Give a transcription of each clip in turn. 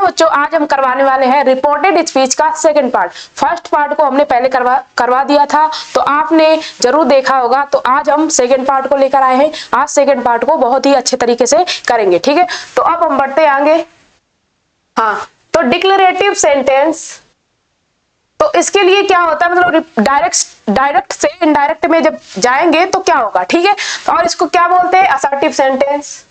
बच्चों आज हम करवाने वाले हैं रिपोर्टेड स्पीच का सेकंड पार्ट। फर्स्ट पार्ट को हमने पहले करवा दिया था, तो आपने जरूर देखा होगा। तो आज हम सेकंड पार्ट को लेकर आए हैं। आज सेकंड पार्ट को बहुत ही अच्छे तरीके से करेंगे, ठीक है। तो अब हम बढ़ते आगे। हाँ, तो डिक्लेरेटिव सेंटेंस, तो इसके लिए क्या होता है, मतलब डायरेक्ट से इनडायरेक्ट में जब जाएंगे तो क्या होगा, ठीक है। और इसको क्या बोलते हैं, असर्टिव सेंटेंस।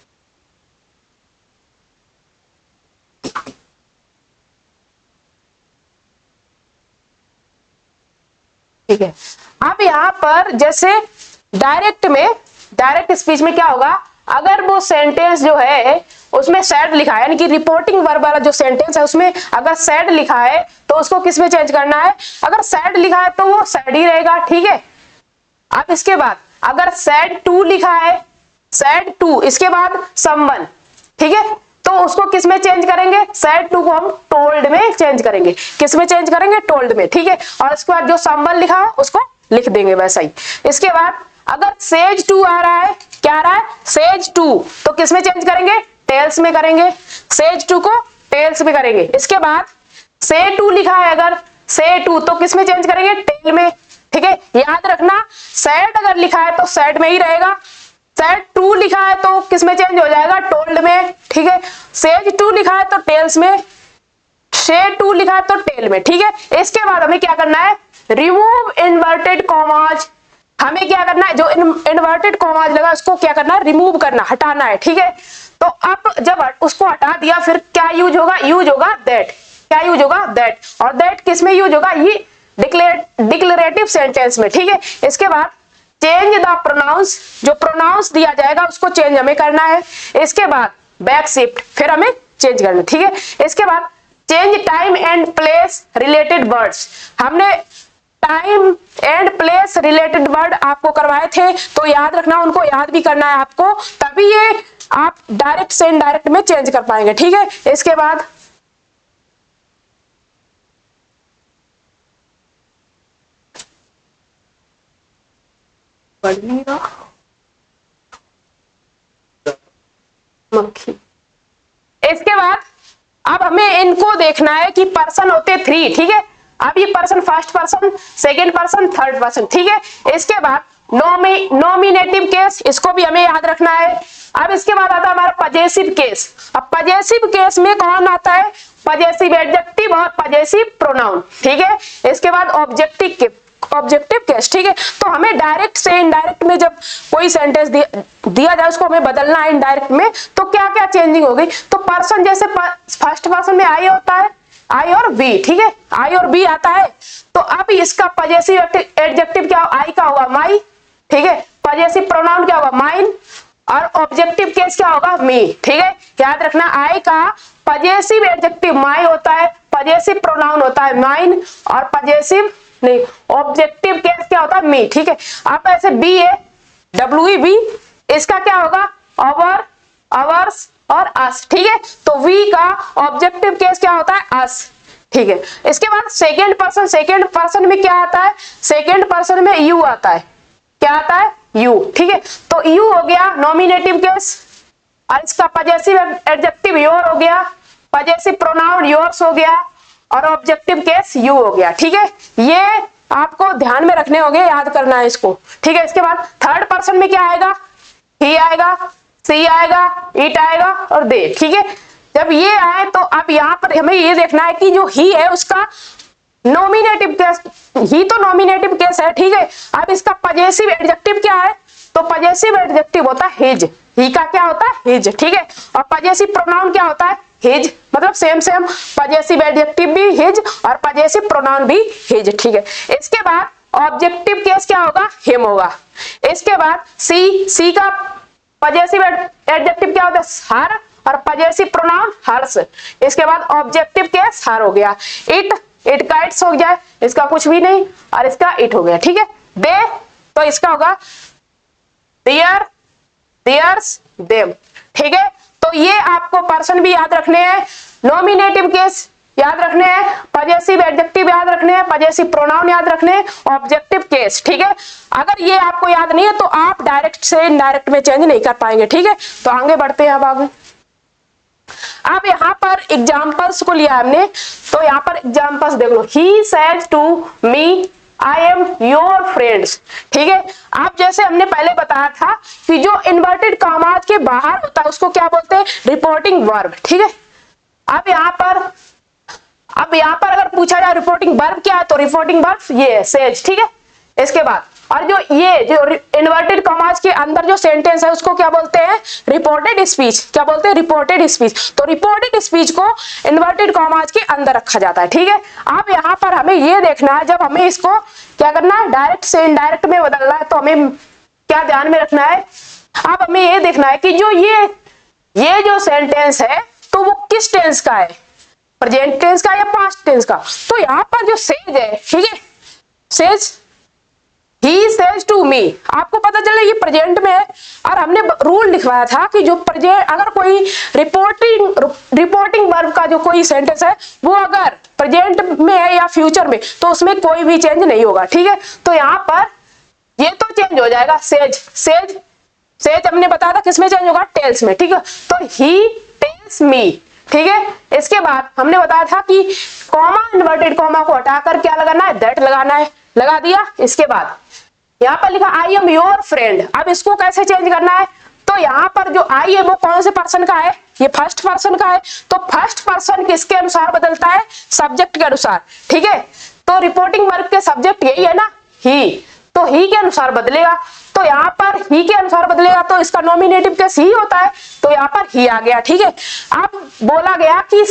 ठीक है। अब यहां पर जैसे डायरेक्ट स्पीच में क्या होगा, अगर वो सेंटेंस जो है उसमें सैड लिखा है, यानी कि रिपोर्टिंग वर्ब वाला जो सेंटेंस है उसमें अगर सैड लिखा है तो उसको किस में चेंज करना है, अगर सैड लिखा है तो वो सैड ही रहेगा, ठीक है। अब इसके बाद अगर सैड टू लिखा है, सैड टू, इसके बाद समवन, ठीक है, तो उसको किस में चेंज करेंगे, सैड टू को हम टोल्ड में चेंज करेंगे। किस में चेंज करेंगे, टोल्ड में, ठीक है। और इसके बाद जो समवन लिखा है उसको लिख देंगे वैसा ही। इसके बाद अगर सेज टू आ रहा है, क्या आ रहा है, सेज टू, तो किस में चेंज करेंगे, टेल्स में करेंगे। सेज टू को टेल्स में करेंगे। इसके बाद से टू लिखा है, अगर से टू, तो किस में चेंज करेंगे, टेल में, ठीक है। याद रखना, सैड अगर लिखा है तो सैड में ही रहेगा। सैड टू लिखा है तो किस में चेंज हो जाएगा, टोल्ड में, ठीक है। सेज टू लिखा है तो टेल्स में, से टू लिखा है तो टेल में, ठीक है। इसके बाद हमें क्या करना है, रिमूव इन्वर्टेड कॉमाज। हमें क्या करना है, जो इन्वर्टेड कॉमाज लगा उसको क्या करना है, रिमूव करना, हटाना है, ठीक है। तो अब जब उसको हटा दिया फिर क्या यूज होगा, यूज होगा दैट। क्या यूज होगा, दैट। और दैट किस में यूज होगा, ये डिक्लेरेटिव सेंटेंस में, ठीक है। इसके बाद चेंज द प्रोनाउंस, जो प्रोनाउंस दिया जाएगा उसको चेंज हमें करना है। इसके बाद बैक शिफ्ट, फिर हमें चेंज करना, ठीक है। इसके बाद change time and place related words. हमने time and place related word आपको करवाए थे, तो याद रखना, उनको याद भी करना है आपको, तभी ये आप डायरेक्ट से इनडायरेक्ट में चेंज कर पाएंगे, ठीक है। इसके बाद मक्खी। इसके बाद अब हमें इनको देखना है कि पर्सन होते 3, ठीक है। अब ये person first person, second person, third person, ठीक है। इसके बाद नॉमिनेटिव केस, इसको भी हमें याद रखना है। अब इसके बाद आता है हमारा पजेसिव केस। अब पजेसिव केस में कौन आता है, पजेसिव एडजेक्टिव और पजेसिव प्रोनाउन, ठीक है। इसके बाद ऑब्जेक्टिव केस, ठीक है। तो हमें डायरेक्ट से इनडायरेक्ट में जब कोई सेंटेंस दिया जाए उसको हमें बदलना है इनडायरेक्ट में, तो क्या क्या चेंजिंग होगी। तो पर्सन, जैसे फर्स्ट पर्सन में आई होता है, आई और बी, ठीक है, आई और बी आता है। तो अब इसका पजेसिव एडजेक्टिव क्या, आई का होगा माई, ठीक है। पजेसिव प्रोनाउन क्या होगा, माइन। और ऑब्जेक्टिव केस क्या होगा, मी, ठीक है। याद रखना, आई का पजेसिव एडजेक्टिव माई होता है, पजेसिव प्रोनाउन होता है माइन, और पजेसिव नहीं, ऑब्जेक्टिव केस क्या होता है, मी, ठीक है। आप ऐसे बी है, WEB, इसका क्या होगा, अवर, अवर्स और अस, ठीक है। तो वी का ऑब्जेक्टिव केस क्या होता है, अस, ठीक है। इसके बाद सेकेंड पर्सन में क्या आता है, सेकेंड पर्सन में यू आता है, क्या आता है, यू, ठीक है। तो यू हो गया नॉमिनेटिव केस, और इसका पजेसिव एडजेक्टिव योर हो गया, पजेसिव प्रोनाउन योर्स हो गया, और ऑब्जेक्टिव केस यू हो गया, ठीक है। ये आपको ध्यान में रखने होंगे, याद करना है इसको, ठीक है। इसके बाद थर्ड पर्सन में क्या आएगा, ही आएगा, सी आएगा, इट आएगा और दे, ठीक है। जब ये आए तो अब यहाँ पर हमें ये देखना है कि जो ही है उसका नॉमिनेटिव केस, ही तो नॉमिनेटिव केस है, ठीक है। अब इसका पजेसिव एडजेक्टिव क्या है, तो पजेसिव एडजेक्टिव होता है हिज, ही का क्या होता है, हिज, ठीक है। और पजेसिव प्रोनाउन क्या होता है, हिज, मतलब सेम पजेसिव एडजेक्टिव भी हिज और पजेसिव प्रोनाउन भी हिज, ठीक है। इसके बाद ऑब्जेक्टिव केस क्या होगा, हिम होगा। इसके बाद सी का पजेसिव एडजेक्टिव क्या होता है, हर, और पजेसिव प्रोनाउन हर्ष। इसके बाद ऑब्जेक्टिव केस हर हो गया। इट का इट्स हो जाए, इसका कुछ भी नहीं, और इसका इट हो गया, ठीक है। दे, तो इसका होगा देयर, देयर्स, देम, ठीक है। तो ये आपको पर्सन भी याद रखने हैं, नॉमिनेटिव केस याद रखने हैं, पजेसिव एडजेक्टिव याद रखने हैं, पजेसिव प्रोनाउन याद रखने हैं, ऑब्जेक्टिव केस, ठीक है। अगर ये आपको याद नहीं है तो आप डायरेक्ट से इनडायरेक्ट में चेंज नहीं कर पाएंगे, ठीक है। तो आगे बढ़ते हैं अब आगे। अब यहाँ पर एग्जाम्पल्स को लिया हमने, तो यहाँ पर एग्जाम्पल्स देख लो। He says to me I am your friends, ठीक है। आप जैसे हमने पहले बताया था कि जो इन्वर्टेड कॉमास के बाहर होता है उसको क्या बोलते हैं, रिपोर्टिंग वर्ब, ठीक है। अब यहाँ पर अगर पूछा जाए रिपोर्टिंग वर्ब क्या है, तो रिपोर्टिंग वर्ब ये है सेज, ठीक है। इसके बाद और जो इन्वर्टेड कॉमास के अंदर जो सेंटेंस है उसको क्या बोलते हैं, रिपोर्टेड स्पीच। क्या बोलते हैं, रिपोर्टेड स्पीच। तो रिपोर्टेड स्पीच को इन्वर्टेड कॉमास के अंदर रखा जाता है, ठीक है। अब यहाँ पर हमें ये देखना है, जब हमें इसको क्या करना है, डायरेक्ट से इनडायरेक्ट में बदलना है, तो हमें क्या ध्यान में रखना है। अब हमें ये देखना है कि जो ये जो सेंटेंस है तो वो किस टेंस का है, प्रेजेंट टेंस का या पास्ट टेंस का। तो यहाँ पर जो सेज है, ठीक है, says He says to me, आपको पता चले ये प्रेजेंट में है, और हमने रूल लिखवाया था कि जो प्रेजेंट अगर कोई रिपोर्टिंग वर्ब का जो कोई सेंटेंस है वो अगर प्रेजेंट में है या फ्यूचर में तो उसमें कोई भी चेंज नहीं होगा, ठीक है। तो यहाँ पर ये तो चेंज हो जाएगा, सेज हमने बताया था किसमें चेंज होगा, टेल्स में, ठीक है। तो ही टेल्स मी, ठीक है। इसके बाद हमने बताया था कि कॉमा, इन्वर्टेड कॉमा को हटाकर क्या लगाना है, दैट लगाना है, लगा दिया। इसके बाद यहाँ पर लिखा आई एम योर फ्रेंड। अब इसको कैसे चेंज करना है, तो यहाँ पर जो आई है वो कौन से पर्सन का है, ये फर्स्ट पर्सन का है। तो फर्स्ट पर्सन किसके अनुसार बदलता है, सब्जेक्ट के अनुसार, ठीक है। तो रिपोर्टिंग वर्ब के सब्जेक्ट यही है ना, ही, तो ही के अनुसार बदलेगा। तो यहाँ पर ही के अनुसार बदलेगा तो इसका नॉमिनेटिव केस ही होता है, तो यहाँ पर ही आ गया, ठीक है। अब बोला गया कि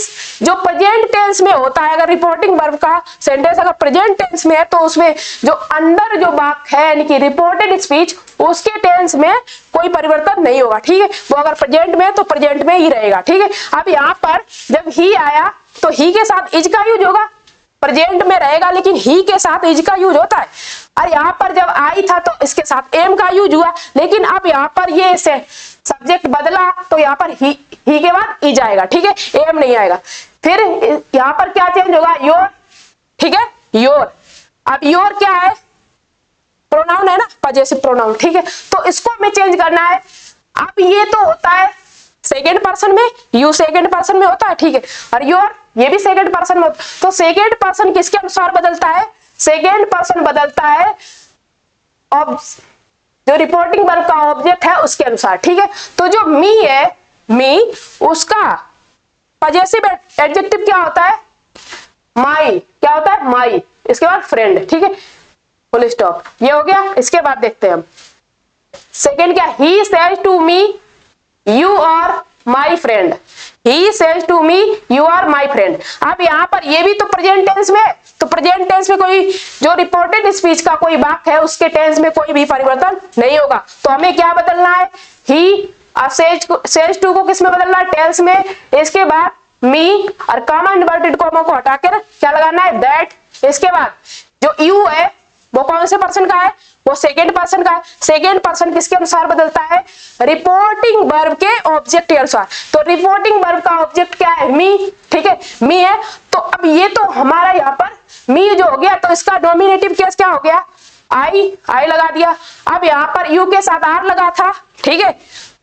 जो प्रेजेंट टेंस में होता है, अगर रिपोर्टिंग वर्ब का सेंटेंस अगर प्रेजेंट टेंस में है तो उसमें जो अंदर जो वाक्य है यानी कि रिपोर्टेड स्पीच, उसके टेंस में कोई परिवर्तन नहीं होगा, ठीक है। वो अगर प्रेजेंट में है तो प्रेजेंट में ही रहेगा, ठीक है। अब यहाँ पर जब ही आया तो ही के साथ इज का यूज होगा, प्रेजेंट में रहेगा लेकिन ही के साथ इज का यूज होता है। और यहाँ पर जब आई था तो इसके साथ एम का यूज हुआ, लेकिन अब यहाँ पर ये सब्जेक्ट बदला तो यहाँ पर ही के बाद इज आएगा, ठीक है, एम नहीं आएगा। फिर यहाँ पर क्या चेंज होगा, योर, ठीक है, योर। अब योर क्या है, प्रोनाउन है ना, पजेसिव प्रोनाउन, ठीक है। तो इसको हमें चेंज करना है। अब ये तो होता है सेकेंड पर्सन में, यू सेकेंड पर्सन में होता है, ठीक है, और योर ये भी सेकेंड पर्सन में। तो सेकेंड पर्सन किसके अनुसार बदलता है, सेकेंड पर्सन बदलता है जो रिपोर्टिंग वर्ब का ऑब्जेक्ट है उसके अनुसार, ठीक है। तो जो मी है, मी, उसका पजेसिव एडजेक्टिव क्या होता है, माई, क्या होता है, माई। इसके बाद फ्रेंड, ठीक है, फुल स्टॉप, ये हो गया। इसके बाद देखते हैं हम सेकेंड क्या, he says to me you are my friend, he says to me you are my friend. अब यहाँ पर ये भी तो प्रेजेंट टेंस में है, तो प्रेजेंट टेंस में कोई जो रिपोर्टेड स्पीच का कोई वाक्य है उसके टेंस में कोई भी परिवर्तन नहीं होगा। तो हमें क्या बदलना है, ही और सेज टू को किस में बदलना है, टेंस में। इसके बाद मी और कॉमा इन्वर्टेड कॉमा को हटाकर क्या लगाना है, दैट। इसके बाद जो यू है वो कौन से पर्सन का है, वो सेकेंड पर्सन का है। सेकेंड पर्सन किसके अनुसार बदलता है, रिपोर्टिंग वर्ब के ऑब्जेक्ट के अनुसार। तो रिपोर्टिंग वर्ब का ऑब्जेक्ट क्या है, मी, ठीक है, मी है। तो अब ये तो हमारा यहाँ पर मी जो हो गया, तो इसका नॉमिनेटिव केस क्या हो गया, आई लगा दिया। अब यहाँ पर यू के साथ आर लगा था, ठीक है,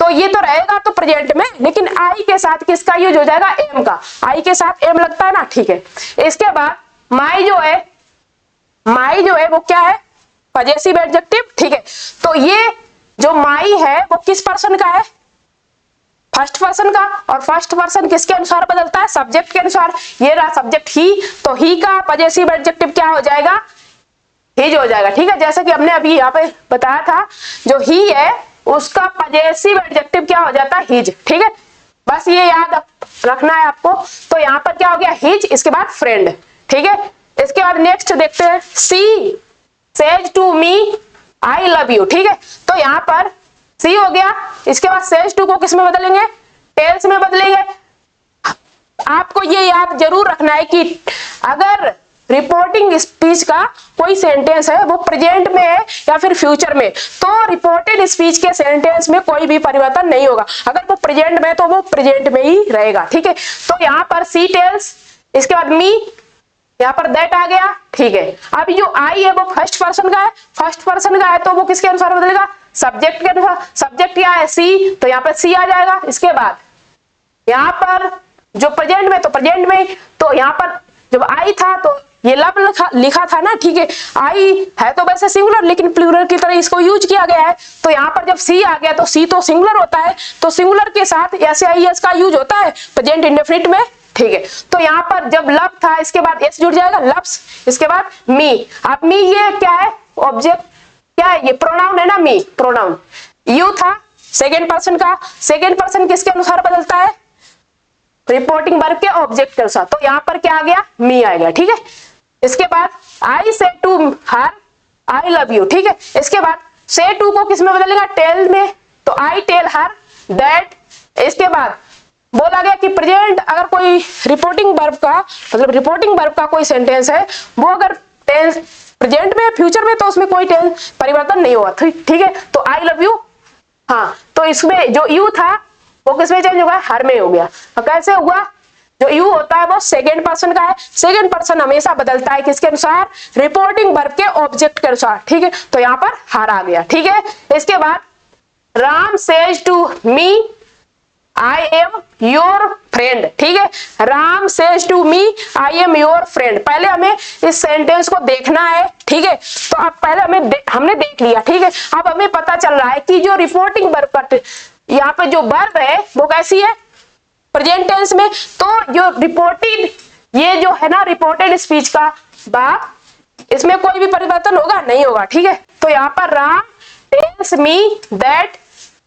तो ये तो रहेगा तो प्रेजेंट में, लेकिन आई के साथ किसका यूज हो जाएगा, एम का। आई के साथ एम लगता है ना, ठीक है। इसके बाद माई जो है वो क्या है, पजेसिव एडजेक्टिव, ठीक है। तो ये जो माई है वो किस पर्सन का है, फर्स्ट पर्सन का। और फर्स्ट पर्सन किसके अनुसार बदलता है, सब्जेक्ट के अनुसार। ये रहा सब्जेक्ट ही, तो ही का पजेसिव एडजेक्टिव क्या हो जाएगा, हिज हो जाएगा, ठीक है। जैसे कि हमने अभी यहाँ पे बताया था, जो ही है उसका पजेसिव एडजेक्टिव क्या हो जाता है, हिज, ठीक है। बस ये याद रखना है आपको। तो यहाँ पर क्या हो गया, हिज, इसके बाद फ्रेंड, ठीक है। इसके बाद नेक्स्ट देखते हैं, she says to me I love you, ठीक है। तो यहाँ पर सी हो गया, इसके बाद सेज टू को किस में बदलेंगे, टेल्स में बदलेंगे। आपको ये याद जरूर रखना है कि अगर रिपोर्टिंग स्पीच का कोई सेंटेंस है वो प्रेजेंट में है या फिर फ्यूचर में, तो रिपोर्टेड स्पीच के सेंटेंस में कोई भी परिवर्तन नहीं होगा। अगर वो प्रेजेंट में तो वो प्रेजेंट में ही रहेगा, ठीक है। तो यहाँ पर सी टेल्स, इसके बाद मी, यहाँ पर दैट आ गया, ठीक है। अब जो आई है वो फर्स्ट पर्सन का है, फर्स्ट पर्सन का है तो वो किसके अनुसार बदलेगा, सब्जेक्ट के अनुसार। सब्जेक्ट क्या है, सी, तो यहाँ पर सी आ जाएगा। इसके बाद यहाँ पर जो प्रेजेंट में, तो प्रेजेंट में तो यहाँ पर जब आई था तो ये लव लिखा था ना, ठीक है। आई है तो वैसे सिंगुलर, लेकिन प्लूरल की तरह इसको यूज किया गया है। तो यहाँ पर जब सी आ गया तो सी तो सिंगुलर होता है, तो सिंगुलर के साथ एस का यूज होता है प्रेजेंट इंडेफिनिट में, ठीक है। तो यहाँ पर जब लव था, इसके बाद एस जुड़ जाएगा, लव्स, इसके बाद मी। अब मी ये क्या है, ऑब्जेक्ट क्या है, ये प्रोनाउन है ना, मी प्रोनाउन। यू था सेकेंड पर्सन का, सेकेंड पर्सन किसके अनुसार बदलता है, रिपोर्टिंग वर्ब के ऑब्जेक्ट के अनुसार। तो यहाँ पर क्या आ गया, मी आ गया, ठीक है। इसके बाद I say to her I love you, ठीक है। इसके बाद से टू को किस में बदलेगा, टेल में, तो आई टेल हर दैट। इसके बाद बोला गया कि प्रेजेंट अगर कोई रिपोर्टिंग वर्ब का, मतलब रिपोर्टिंग वर्ब का कोई सेंटेंस है, वो अगर टेंस प्रेजेंट में, फ्यूचर में, तो उसमें कोई टेंस परिवर्तन नहीं होगा, ठीक है। तो आई लव यू, हाँ, तो इसमें जो यू था वो किसमें चेंज होगा, हर में हो गया। तो कैसे हुआ, जो यू होता है वो सेकेंड पर्सन का है, सेकेंड पर्सन हमेशा बदलता है किसके अनुसार, रिपोर्टिंग वर्ब के ऑब्जेक्ट के अनुसार, ठीक है। तो यहाँ पर हर आ गया, ठीक है। इसके बाद Ram says to me I am your friend, ठीक है। Ram says to me I am your friend. पहले हमें इस सेंटेंस को देखना है, ठीक है। तो अब पहले हमने देख लिया, ठीक है। अब हमें पता चल रहा है कि जो रिपोर्टिंग वर्ब का यहाँ पे जो वर्ब है वो कैसी है, प्रेजेंट टेंस में। तो जो रिपोर्टेड, ये जो है ना रिपोर्टेड स्पीच का भाग, इसमें कोई भी परिवर्तन होगा नहीं होगा, ठीक है। तो यहाँ पर राम टेल्स मी दैट,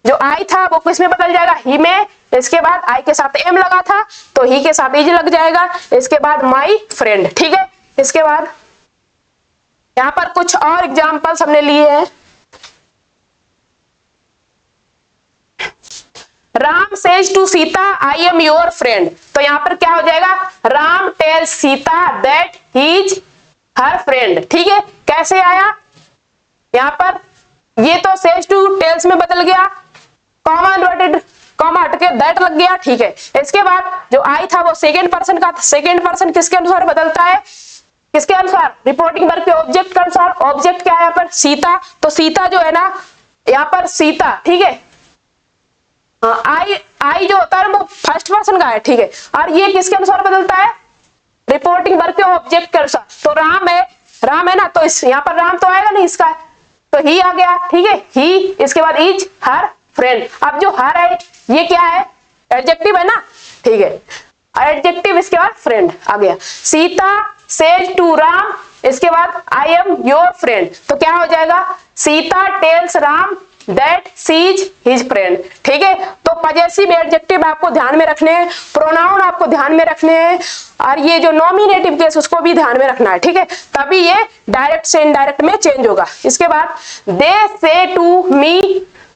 जो आई था वो किसमें बदल जाएगा, ही में। इसके बाद आई के साथ एम लगा था तो ही के साथ इज लग जाएगा। इसके बाद माई फ्रेंड, ठीक है। इसके बाद यहाँ पर कुछ और एग्जांपल्स हमने लिए हैं। Ram says to Sita I am your friend, तो यहाँ पर क्या हो जाएगा, Ram tells Sita that he is her friend, ठीक है। कैसे आया, यहाँ पर ये तो सेज टू टेल्स में बदल गया, कॉमा इन्वर्टेड कॉमा हट के दैट लग गया, ठीक है। इसके बाद जो आई था वो सेकेंड पर्सन का, सेकेंड पर्सन किसके अनुसार बदलता है, किसके अनुसार, रिपोर्टिंग वर्ब के ऑब्जेक्ट के अनुसार। ऑब्जेक्ट क्या है यहाँ पर, सीता। तो सीता जो है ना यहाँ पर सीता, ठीक है। आई जो होता है वो फर्स्ट पर्सन का है, ठीक है। और ये किसके अनुसार बदलता है, रिपोर्टिंग वर्ब के ऑब्जेक्ट के अनुसार। तो राम है ना, तो इस यहाँ पर राम तो आएगा नहीं, इसका है तो ही आ गया, ठीक है। ही, इसके बाद इज हर फ्रेंड। अब जो हर है ये क्या है, एडजेक्टिव है ना, ठीक है। एडजेक्टिव, इसके बाद फ्रेंड आ गया। सीता सेज टू राम, इसके बाद आई एम योर फ्रेंड, तो क्या हो जाएगा, Sita tells Ram that she is his friend, ठीक है। तो पजेसिव एडजेक्टिव आपको ध्यान में रखने हैं, प्रोनाउन आपको ध्यान में रखने हैं, और ये जो नॉमिनेटिव केस उसको भी ध्यान में रखना है, ठीक है। तभी ये डायरेक्ट से इनडायरेक्ट में चेंज होगा। इसके बाद they say to me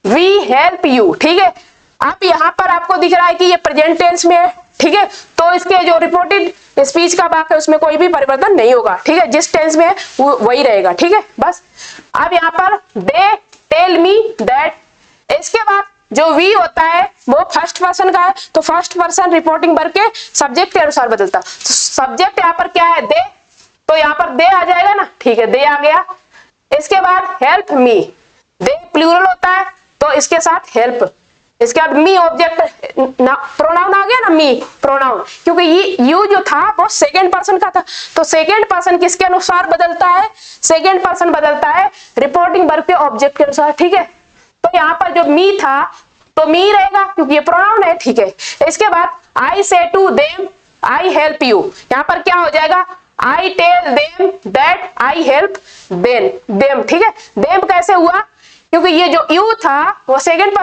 we help you, ठीक है। अब यहाँ पर आपको दिख रहा है कि ये प्रेजेंट टेंस में है, ठीक है। तो इसके जो रिपोर्टेड स्पीच का भाग है उसमें कोई भी परिवर्तन नहीं होगा, ठीक है। जिस टेंस में है वो वही रहेगा, ठीक है, बस। अब यहाँ पर दे टेल मी दैट, इसके बाद जो वी होता है वो फर्स्ट पर्सन का है, तो फर्स्ट पर्सन रिपोर्टिंग वर्ब के सब्जेक्ट के अनुसार बदलता। तो सब्जेक्ट यहाँ पर क्या है, दे, तो यहाँ पर दे आ जाएगा ना, ठीक है, दे आ गया। इसके बाद हेल्प मी, दे प्लूरल होता है तो इसके साथ हेल्प। इसके बाद मी ऑब्जेक्ट प्रोनाउन आ गया ना, मी प्रोनाउन, क्योंकि ये यू जो था वो सेकेंड पर्सन का था। तो सेकेंड पर्सन किसके अनुसार बदलता है, सेकेंड पर्सन बदलता है रिपोर्टिंग वर्ब के ऑब्जेक्ट के अनुसार, ठीक है। तो यहाँ पर जो मी था तो मी रहेगा क्योंकि ये प्रोनाउन है, ठीक है। इसके बाद I say to them I help you, यहाँ पर क्या हो जाएगा, I tell them that I help them, ठीक है। देम कैसे हुआ, क्योंकि ये जो यू था वो सेकेंड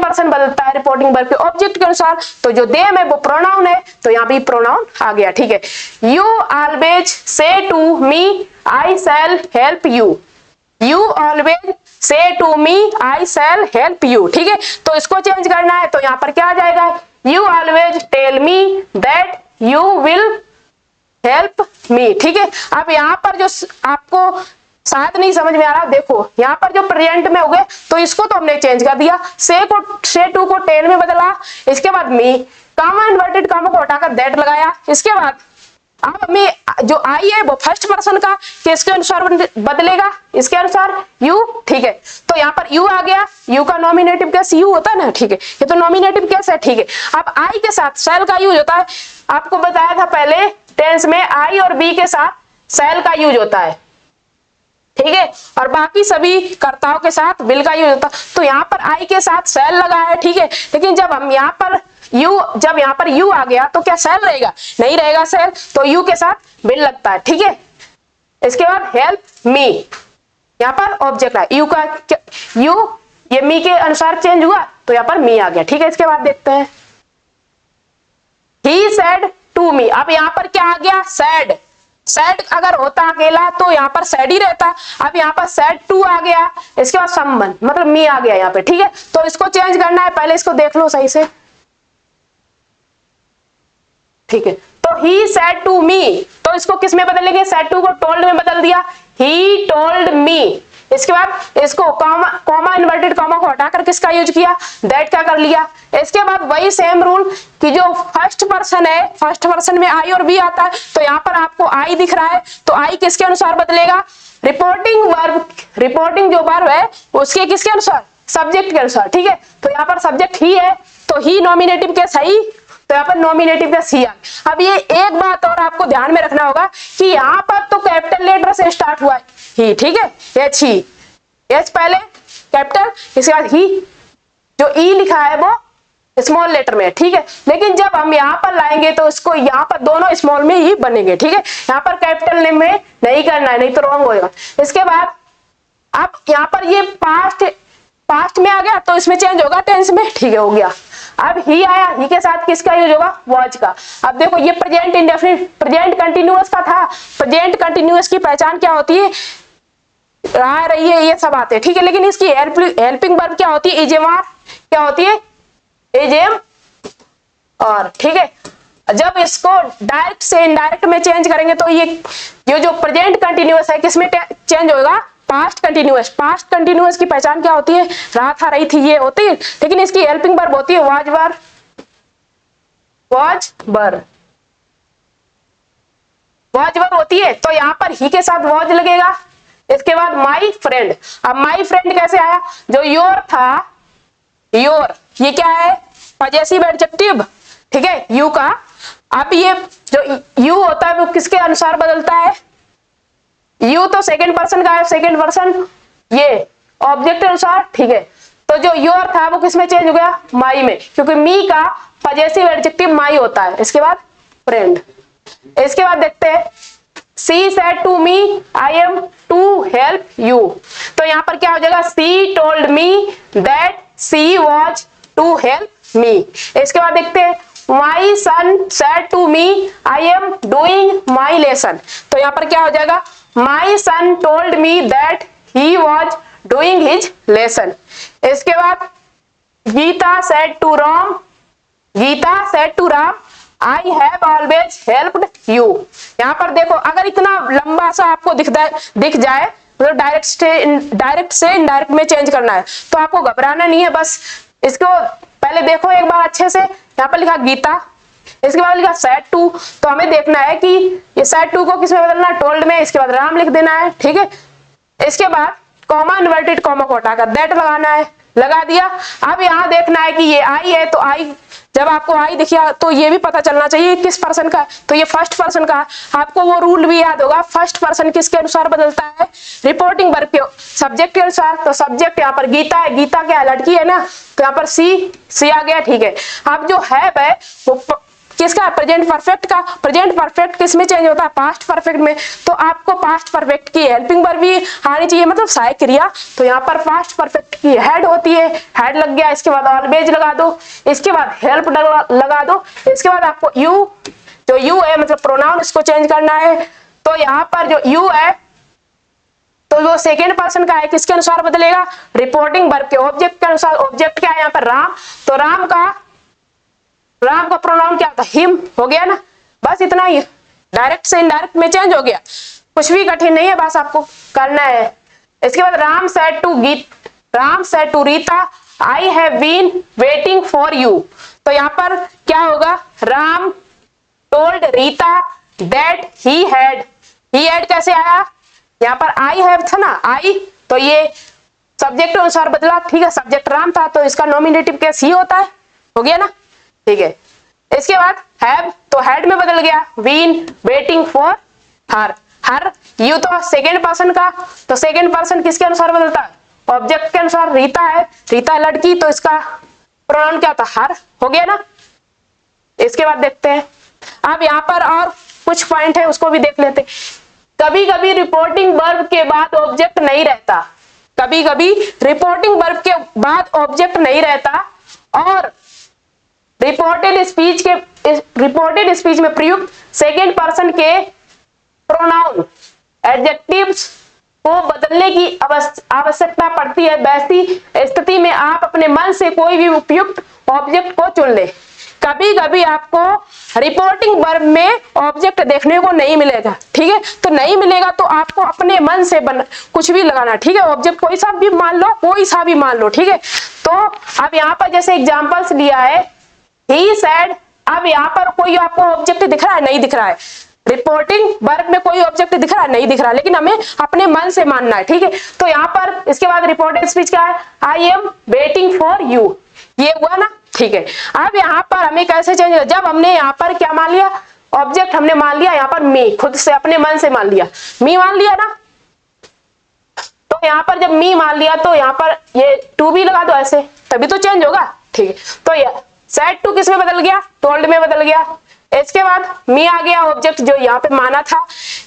पर्सन बदलता है रिपोर्टिंग वर्ब के ऑब्जेक्ट के अनुसार। तो जो देम है वो प्रोनाउन है, तो यहाँ भी प्रोनाउन आ गया, ठीक है। You always say to me I shall help you, you always say to me I shall help you, ठीक है। तो इसको चेंज करना है तो यहाँ पर क्या आ जाएगा, you always tell me that you will help me, ठीक है। अब यहाँ पर जो आपको शायद नहीं समझ में आ रहा, देखो यहाँ पर जो प्रेजेंट में हो गए तो इसको तो हमने चेंज कर दिया, से टू को टेल में बदला। इसके बाद मी, कॉमा इन्वर्टेड कॉमा को हटाकर दैट लगाया। इसके बाद अब हमें जो आई है वो फर्स्ट पर्सन का किसके अनुसार बदलेगा, इसके अनुसार यू, ठीक है। तो यहाँ पर यू आ गया, यू का नॉमिनेटिव केस यू होता है ना, ठीक है, ये तो नॉमिनेटिव केस है, ठीक है। अब आई के साथ सेल का यूज होता है, आपको बताया था पहले टेंस में आई और बी के साथ सेल का यूज होता है, ठीक है, और बाकी सभी कर्ताओं के साथ विल का यूज होता है। तो यहाँ पर आई के साथ सेल लगा है, ठीक है, लेकिन जब हम यहाँ पर जब यहाँ पर यू आ गया तो क्या सेल रहेगा, नहीं रहेगा सेल, तो यू के साथ विल लगता है, ठीक है। इसके बाद हेल्प मी, यहाँ पर ऑब्जेक्ट है, यू का यू ये मी के अनुसार चेंज हुआ तो यहाँ पर मी आ गया, ठीक है। इसके बाद देखते हैं ही सेड टू मी, अब यहाँ पर क्या आ गया, सैड, सैड अगर होता अकेला तो यहाँ पर सैड ही रहता, अब यहाँ पर सैड टू आ गया, इसके बाद समवन मतलब मी आ गया यहाँ पे, ठीक है। तो इसको चेंज करना है, पहले इसको देख लो सही से, ठीक है। तो ही सेड टू मी, तो इसको किस में बदलेंगे, सेड टू को टोल्ड में बदल दिया, ही टोल्ड मी। इसके बाद इसको कॉमा इन्वर्टेड कॉमा को हटाकर किसका यूज किया, दैट का कर लिया। इसके बाद वही सेम रूल कि जो फर्स्ट पर्सन है, फर्स्ट पर्सन में आई और बी आता है, तो यहाँ पर आपको आई दिख रहा है, तो आई किसके अनुसार बदलेगा, रिपोर्टिंग वर्ब, रिपोर्टिंग जो वर्ब है उसके किसके अनुसार, सब्जेक्ट के अनुसार, ठीक है। तो यहाँ पर सब्जेक्ट ही है तो ही नॉमिनेटिव के सही, तो यहाँ पर नॉमिनेटिव का सी आ। अब ये एक बात और आपको ध्यान में रखना होगा कि यहाँ पर तो कैपिटल लेटर से स्टार्ट हुआ है ही, ठीक है, एच ही, एच पहले कैपिटल, इसके बाद ही, जो ई लिखा है वो स्मॉल लेटर में, ठीक है। लेकिन जब हम यहाँ पर लाएंगे तो इसको यहाँ पर दोनों स्मॉल में ही बनेंगे, ठीक है, यहाँ पर कैपिटल में नहीं करना है, नहीं तो रॉन्ग होगा। इसके बाद अब यहाँ पर ये पास्ट में आ गया तो इसमें चेंज होगा टेंस में, ठीक है, हो गया। अब ही आया, ही के साथ किसका यूज होगा, वॉज का। अब देखो ये प्रेजेंट इंडेफिनिट, प्रेजेंट कंटिन्यूअस का था, प्रेजेंट कंटिन्यूअस की पहचान क्या होती है, रहा रही है, ये सब आते हैं, ठीक है। लेकिन इसकी हेल्पिंग वर्ब क्या होती है, इज एम आर, क्या होती है, इज एम और, ठीक है। जब इसको डायरेक्ट से इनडायरेक्ट में चेंज करेंगे तो ये जो प्रेजेंट कंटिन्यूअस है किसमें चेंज होगा, पास्ट कंटिन्यूअस। पास्ट कंटिन्यूअस की पहचान क्या होती है, रहा था, रही थी, ये होती है, लेकिन इसकी हेल्पिंग वर्ब होती है was were, was were, was वर होती है। तो यहाँ पर ही के साथ वाज लगेगा। इसके बाद माई फ्रेंड, अब माई फ्रेंड कैसे आया, जो योर था, योर ये क्या है, पजेसिव एडजेक्टिव, ठीक है, यू का। अब ये जो यू होता है वो किसके अनुसार बदलता है, यू तो सेकंड पर्सन का है, सेकंड पर्सन ये ऑब्जेक्ट के अनुसार, ठीक है। तो जो योर था वो किसमें चेंज हो गया, माई में, क्योंकि मी का पजेसिव एडजेक्टिव माई होता है। इसके बाद फ्रेंड, इसके बाद देखते हैं she said to me I am to help you, तो यहाँ पर क्या हो जाएगा, she told me that she was to help me. इसके बाद देखते हैं my son said to me I am doing my lesson, तो यहाँ पर क्या हो जाएगा, my son told me that he was doing his lesson. इसके बाद Geeta said to Ram, Geeta said to Ram I have always helped you. यहाँ पर देखो अगर इतना लंबा सा आपको दिख जाए तो डायरेक्ट से इनडायरेक्ट में चेंज करना है, तो आपको घबराना नहीं है, बस इसको पहले देखो एक बार अच्छे से। यहाँ पर लिखा गीता, इसके बाद लिखा सेड टू, तो हमें देखना है कि ये सेड टू को किसमें बदलना है, टोल्ड में, इसके बाद राम लिख देना है, ठीक है। इसके बाद कॉमा इन्वर्टेड कॉमा को हटाकर दैट लगाना है, लगा दिया। अब यहाँ देखना है कि ये आई है, तो आई जब आपको आई दिखिया तो ये भी पता चलना चाहिए किस पर्सन का, तो ये फर्स्ट पर्सन का। आपको वो रूल भी याद होगा, फर्स्ट पर्सन किसके अनुसार बदलता है, रिपोर्टिंग वर्ब के सब्जेक्ट के अनुसार। तो सब्जेक्ट यहाँ पर गीता है, गीता क्या लड़की है ना, तो यहाँ पर सी आ गया, ठीक है। अब जो है वो किसका, प्रेजेंट परफेक्ट का। प्रेजेंट परफेक्ट किस में चेंज होता है, पास्ट परफेक्ट में। तो आपको पास्ट परफेक्ट की हेल्पिंग वर्ब भी आनी चाहिए, मतलब सहायक क्रिया। तो यहाँ पर पास्ट परफेक्ट की हेड होती है, हेड लग गया। इसके बाद ऑलवेज लगा दो, इसके बाद हेल्प लगा दो। इसके बाद आपको यू, जो यू है मतलब प्रोनाउन, इसको चेंज करना है। तो यहाँ पर जो यू है तो वो सेकेंड पर्सन का है, किसके अनुसार बदलेगा, रिपोर्टिंग वर्ब के ऑब्जेक्ट के अनुसार। ऑब्जेक्ट क्या है यहाँ पर, राम, तो राम का प्रोनाउन क्या होता है, हिम, हो गया ना, बस इतना ही। डायरेक्ट से इनडायरेक्ट में चेंज हो गया, कुछ भी कठिन नहीं है, बस आपको करना है। इसके बाद Ram said to Rita I have been waiting for you. तो यहाँ पर क्या होगा, Ram told Rita that he had कैसे आया, यहाँ पर आई हैव था ना, आई, तो ये सब्जेक्ट अनुसार बदला, ठीक है, सब्जेक्ट राम था तो इसका नॉमिनेटिव केस ही होता है, हो गया ना, ठीक है। इसके बाद हैव, तो हैड में बदल गया, been waiting for her, you तो सेकेंड पर्सन का, तो सेकेंड पर्सन किसके अनुसार बदलता है, ऑब्जेक्ट के अनुसार, रीता है, रीता लड़की, तो इसका प्रोनाउन क्या था, हर, हो गया ना। इसके बाद देखते हैं, अब यहाँ पर और कुछ पॉइंट है उसको भी देख लेते। कभी कभी रिपोर्टिंग वर्ब के बाद ऑब्जेक्ट नहीं रहता, कभी कभी रिपोर्टिंग वर्ब के बाद ऑब्जेक्ट नहीं रहता, और रिपोर्टेड स्पीच में प्रयुक्त सेकेंड पर्सन के प्रोनाउन एडजेक्टिव्स को बदलने की आवश्यकता पड़ती है। वैसी स्थिति में आप अपने मन से कोई भी उपयुक्त ऑब्जेक्ट को चुन ले। कभी कभी आपको रिपोर्टिंग वर्ब में ऑब्जेक्ट देखने को नहीं मिलेगा, ठीक है, तो नहीं मिलेगा तो आपको अपने मन से कुछ भी लगाना, ठीक है, ऑब्जेक्ट कोई सा भी मान लो, कोई सा भी मान लो, ठीक है। तो अब यहाँ पर जैसे एग्जांपल्स लिया है, ही सेड, अब यहाँ पर कोई आपको ऑब्जेक्ट दिख रहा है, नहीं दिख रहा है, रिपोर्टिंग वर्ब में कोई ऑब्जेक्ट दिख रहा है, नहीं दिख रहा, लेकिन हमें अपने मन से मानना है, ठीक है। तो यहाँ पर इसके बाद रिपोर्टेड स्पीच क्या है, I am waiting for you, ये हुआ ना, ठीक है। अब यहाँ पर हमें कैसे चेंज होगा, जब हमने यहाँ पर क्या मान लिया, ऑब्जेक्ट हमने मान लिया यहाँ पर मी, खुद से अपने मन से मान लिया, मी मान लिया ना, तो यहाँ पर जब मी मान लिया तो यहाँ पर ये टू भी लगा दो ऐसे, तभी तो चेंज होगा, ठीक है। तो ये सेड टू किस में बदल गया, टोल्ड में बदल गया। इसके बाद मी आ गया ऑब्जेक्ट जो यहाँ पे माना था।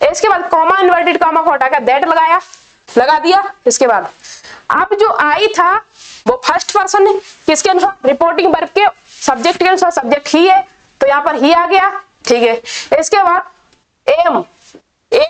इसके बाद कॉमा इन्वर्टेड कॉमा को हटाकर दैट लगा दिया। इसके बाद अब जो आई था वो फर्स्ट पर्सन है, किसके अनुसार, रिपोर्टिंग वर्ब के सब्जेक्ट के अनुसार, सब्जेक्ट ही है, तो यहाँ पर ही आ गया, ठीक है। इसके बाद एम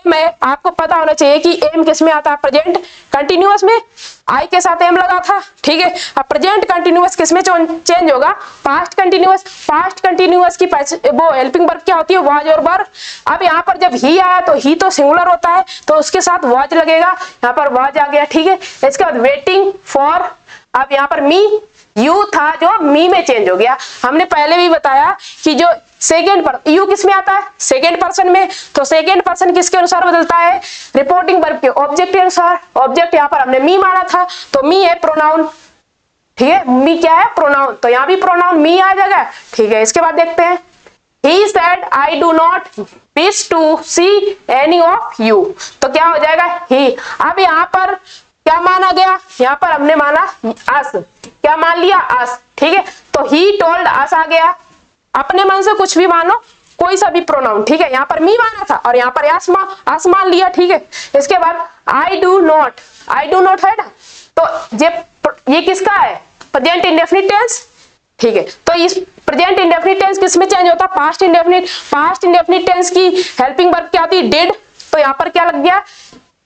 में आपको पता होना चाहिए कि एम किस में आता है, प्रेजेंट कंटिन्यूअस में, आई के साथ एम लगा था, ठीक है। अब प्रेजेंट कंटिन्यूअस किस में चेंज होगा, पास्ट कंटिन्यूअस। पास्ट कंटिन्यूअस की वो हेल्पिंग वर्ब क्या होती है, वाज और वर। अब यहाँ पर जब ही आया तो ही तो सिंगुलर होता है, तो उसके साथ वाज लगेगा, यहाँ पर वाज आ गया, ठीक है। इसके बाद वेटिंग फॉर, अब यहाँ पर मी, यू था जो मी में चेंज हो गया। हमने पहले भी बताया कि जो सेकेंड पर यू किस में आता है, सेकेंड पर्सन में, तो सेकेंड पर्सन किसके अनुसार बदलता है, रिपोर्टिंग वर्ब के ऑब्जेक्ट के अनुसार। ऑब्जेक्ट यहाँ पर हमने मी माना था, तो मी है प्रोनाउन, ठीक है, मी क्या है, प्रोनाउन, तो यहाँ भी प्रोनाउन मी आ जाएगा, ठीक है। इसके बाद देखते हैं, he said I do not wish to see any of you, तो क्या हो जाएगा, he। अब यहाँ पर क्या माना गया, यहाँ पर हमने माना अस, क्या मान लिया, अस, ठीक है। तो he told us आ गया, अपने मन से कुछ भी मानो, कोई सा भी प्रोनाउन, ठीक है। यहाँ पर मी माना था और यहाँ पर अस मान लिया, ठीक है। इसके बाद आई डू नॉट है ना, तो ये किसका है, प्रेजेंट इंडेफिनिट टेंस, ठीक है। तो इस प्रेजेंट इंडेफिनिट टेंस किस में चेंज होता है, पास्ट इंडेफिनिट टेंस की हेल्पिंग वर्ब क्या होती है, डिड, तो यहाँ पर क्या लग गया,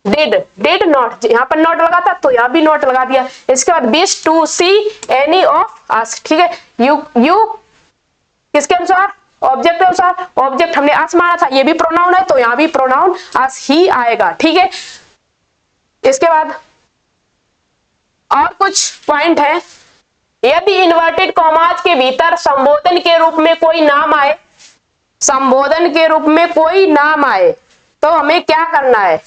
डिड नॉट, यहाँ पर नॉट लगा था तो यहाँ भी नॉट लगा दिया। इसके बाद wish to see any of us, ठीक है। यू किसके अनुसार, ऑब्जेक्ट के अनुसार, ऑब्जेक्ट हमने अस माना था, ये भी प्रोनाउन है तो यहाँ भी प्रोनाउन अस ही आएगा, ठीक है। इसके बाद और कुछ पॉइंट है, यदि इन्वर्टेड कॉमास के भीतर संबोधन के रूप में कोई नाम आए, तो हमें क्या करना है,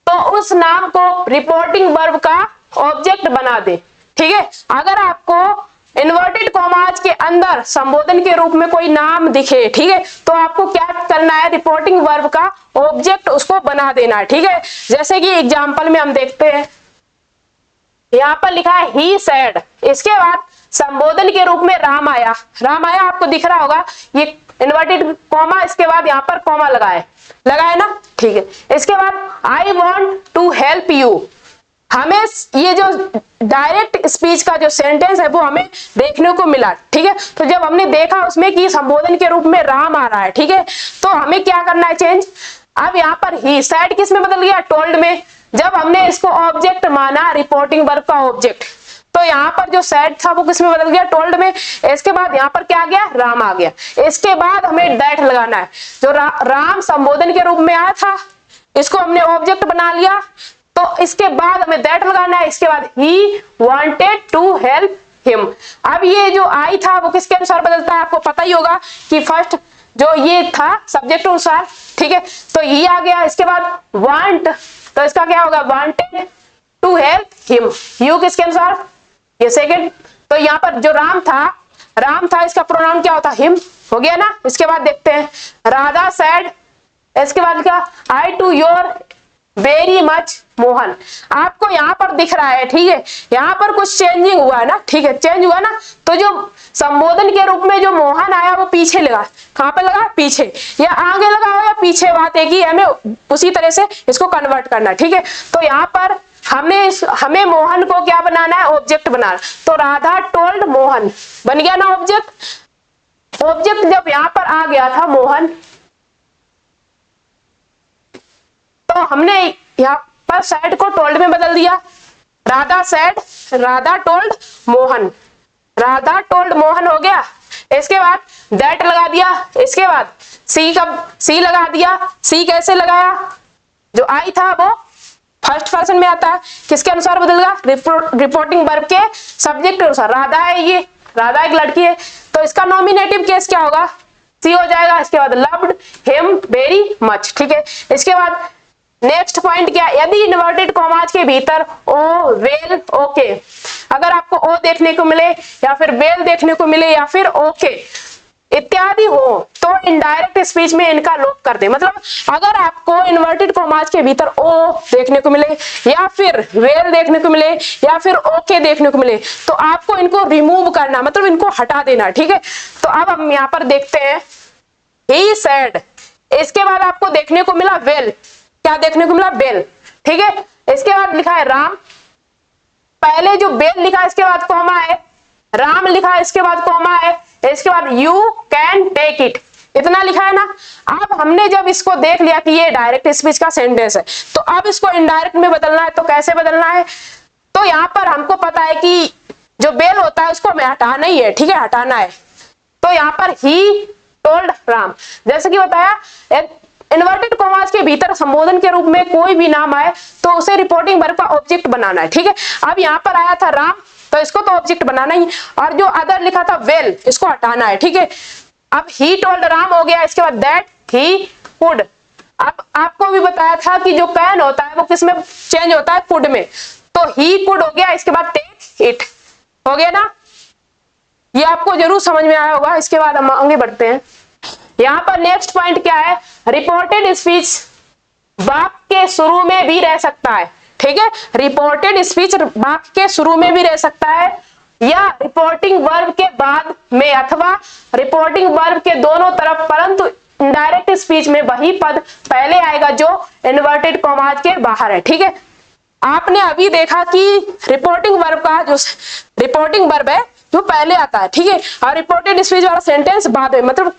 तो उस नाम को रिपोर्टिंग वर्ब का ऑब्जेक्ट बना दे, ठीक है। अगर आपको इन्वर्टेड कॉमास के अंदर संबोधन के रूप में कोई नाम दिखे, ठीक है, तो आपको क्या करना है, रिपोर्टिंग वर्ब का ऑब्जेक्ट उसको बना देना है, ठीक है। जैसे कि एग्जांपल में हम देखते हैं, यहाँ पर लिखा है ही सेड, इसके बाद संबोधन के रूप में राम आया, आपको दिख रहा होगा, ये इन्वर्टेड कॉमा, इसके बाद यहाँ पर कॉमा लगाए ना, ठीक है। इसके बाद I want to help you, हमें ये जो डायरेक्ट स्पीच का जो सेंटेंस है वो हमें देखने को मिला, ठीक है। तो जब हमने देखा उसमें कि संबोधन के रूप में राम आ रहा है, ठीक है, तो हमें क्या करना है, चेंज। अब यहाँ पर ही सेड किस में बदल गया, टोल्ड में। जब हमने इसको ऑब्जेक्ट माना, रिपोर्टिंग वर्ब का ऑब्जेक्ट, तो यहाँ पर जो सेड था वो किस में बदल गया, टोल्ड में। इसके बाद यहाँ पर क्या आ गया, राम आ गया। इसके बाद हमें दैट लगाना है, जो राम संबोधन के रूप में आया था, इसको हमने ऑब्जेक्ट बना लिया, तो इसके बाद हमें दैट लगाना है। इसके बाद he wanted to help him. अब ये जो आई था वो किसके अनुसार बदलता है, आपको पता ही होगा कि फर्स्ट जो ये था सब्जेक्ट अनुसार, ठीक है। तो ये आ गया। इसके बाद वांट, तो इसका क्या होगा, wanted to help him. You किसके अनुसार, ये सेकंड। तो यहाँ पर जो राम था इसका प्रोनाउन क्या होता, हिम, हो गया ना। इसके बाद देखते हैं राधा सैड, इसके बाद क्या, I to your very much Mohan. आपको यहाँ पर दिख रहा है, ठीक है, यहाँ पर कुछ चेंजिंग हुआ है ना, ठीक है, चेंज हुआ ना। तो जो संबोधन के रूप में जो मोहन आया वो पीछे लगा, कहां पे लगा, पीछे, या आगे लगा हो या पीछे, बात एक ही, हमें उसी तरह से इसको कन्वर्ट करना, ठीक है। तो यहाँ पर हमें मोहन को क्या बनाना है, ऑब्जेक्ट बनाना। तो राधा टोल्ड मोहन बन गया ना ऑब्जेक्ट। ऑब्जेक्ट जब यहाँ पर आ गया था मोहन, तो हमने यहाँ पर सैड को टोल्ड में बदल दिया। Radha sad, Radha told Mohan, Radha told Mohan हो गया। इसके बाद दैट लगा दिया। इसके बाद सी लगा दिया। सी कैसे लगाया, जो आई था वो फर्स्ट पर्सन में आता है, किसके अनुसार बदलेगा, रिपोर्टिंग वर्ब के सब्जेक्ट के अनुसार। राधा है, ये राधा एक लड़की है, तो इसका नॉमिनेटिव केस क्या होगा, सी हो जाएगा। इसके बाद लव्ड हिम वेरी मच, ठीक है। इसके बाद नेक्स्ट पॉइंट क्या, यदि इन्वर्टेड कॉमास के भीतर ओ, वेल, ओके, अगर आपको ओ देखने को मिले या फिर वेल देखने को मिले या फिर ओके इत्यादि हो, तो इनडायरेक्ट स्पीच में इनका लोप कर दे। मतलब अगर आपको इन्वर्टेड कॉमास के भीतर ओ देखने को मिले या फिर वेल देखने को मिले या फिर ओके देखने को मिले, तो आपको इनको रिमूव करना, मतलब इनको हटा देना, ठीक है। तो अब हम यहाँ पर देखते हैं ही सेड। इसके बाद आपको देखने को मिला वेल, क्या देखने को मिला, बेल, ठीक है। इसके बाद लिखा है राम, पहले जो बेल लिखा इसके बाद कॉमा है, राम लिखा इसके बाद कॉमा है, इसके बाद यू कैन टेक इट, इतना लिखा है ना। अब हमने जब इसको देख लिया कि ये डायरेक्ट स्पीच का सेंटेंस है, तो अब इसको इनडायरेक्ट में बदलना है। तो कैसे बदलना है, तो यहाँ पर हमको पता है कि जो बेल होता है उसको हमें हटाना ही है, ठीक है, हटाना है। तो यहाँ पर ही टोल्ड राम, जैसे कि बताया इन्वर्टेड कॉमास के भीतर संबोधन के रूप में कोई भी नाम आए तो उसे रिपोर्टिंग वर्ब का ऑब्जेक्ट बनाना है, ठीक है। अब यहाँ पर आया था राम, तो इसको तो ऑब्जेक्ट बनाना ही, और जो अदर लिखा था वेल, इसको हटाना है, ठीक है। अब ही टोल्ड राम हो गया। इसके बाद दैट ही कुड, अब आपको भी बताया था कि जो कैन होता है वो किस में चेंज होता है, कुड में, तो ही कुड हो गया। इसके बाद टेक इट हो गया ना, ये आपको जरूर समझ में आया होगा। इसके बाद हम आगे बढ़ते हैं। यहाँ पर नेक्स्ट पॉइंट क्या है, रिपोर्टेड स्पीच वाक्य के शुरू में भी रह सकता है, ठीक है। रिपोर्टेड स्पीच वाक्य के शुरू में भी रह सकता है या रिपोर्टिंग वर्ब के बाद में अथवा रिपोर्टिंग वर्ब के दोनों तरफ, परंतु इनडायरेक्ट स्पीच में वही पद पहले आएगा जो इन्वर्टेड कॉमास के बाहर है, ठीक है। आपने अभी देखा कि रिपोर्टिंग वर्ब का जो रिपोर्टिंग वर्ब है जो पहले आता है, ठीक है, और रिपोर्टेड स्पीच वाला सेंटेंस बाद में, मतलब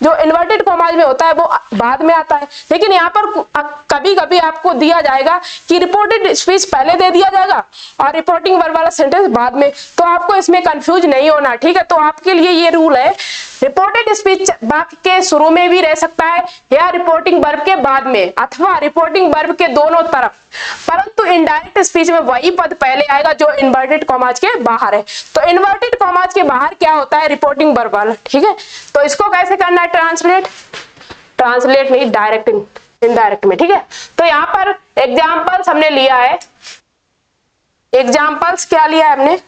जो इन्वर्टेड कॉमास में होता है वो बाद में आता है। लेकिन यहाँ पर कभी कभी आपको दिया जाएगा कि रिपोर्टेड स्पीच पहले दे दिया जाएगा और रिपोर्टिंग वर्ब वाला सेंटेंस बाद में, तो आपको इसमें कंफ्यूज नहीं होना, ठीक है। तो आपके लिए ये रूल है, रिपोर्टेड स्पीच वाक्य के शुरू में भी रह सकता है या रिपोर्टिंग वर्ब के बाद में अथवा रिपोर्टिंग वर्ब के दोनों तरफ, परंतु इनडायरेक्ट स्पीच में वही पद पहले आएगा जो इन्वर्टेड कॉमास के बाहर है। तो इन्वर्टेड कॉमास के बाहर क्या होता है, रिपोर्टिंग वर्ब वाला, ठीक है। तो इसको कैसे करना है, ट्रांसलेट नहीं, डायरेक्ट इनडायरेक्ट में, ठीक है। तो यहाँ पर एग्जाम्पल्स हमने लिया है, एग्जाम्पल्स क्या लिया है हमने,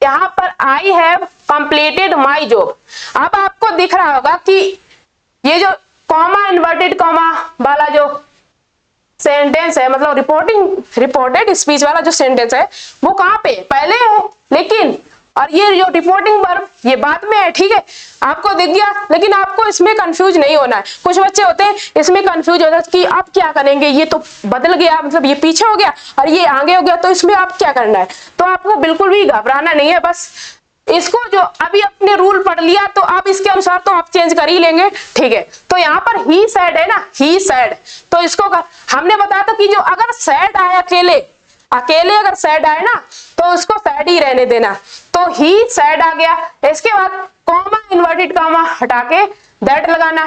यहाँ पर I have completed my job. अब आपको दिख रहा होगा कि ये जो कॉमा इन्वर्टेड कॉमा वाला जो सेंटेंस है, मतलब रिपोर्टेड स्पीच वाला जो सेंटेंस है वो कहां पे पहले है, लेकिन और ये जो रिपोर्टिंग वर्ब ये बाद में है, ठीक है, आपको दिख गया। लेकिन आपको इसमें कंफ्यूज नहीं होना है। कुछ बच्चे होते हैं इसमें कंफ्यूज होते हैं कि आप क्या करेंगे, ये तो बदल गया, मतलब ये पीछे हो गया और ये आगे हो गया, तो इसमें आप क्या करना है। तो आपको बिल्कुल भी घबराना नहीं है, बस इसको जो अभी अपने रूल पढ़ लिया तो आप इसके अनुसार तो आप चेंज कर ही लेंगे, ठीक है। तो यहाँ पर ही सैड है ना, ही सैड, तो इसको हमने बताया था कि जो अगर सैड आए अकेले अगर सैड आए ना तो उसको सैड ही रहने देना। तो ही सैड आ गया। इसके बाद कॉमा इन्वर्टेड कॉमा हटा के दैट लगाना,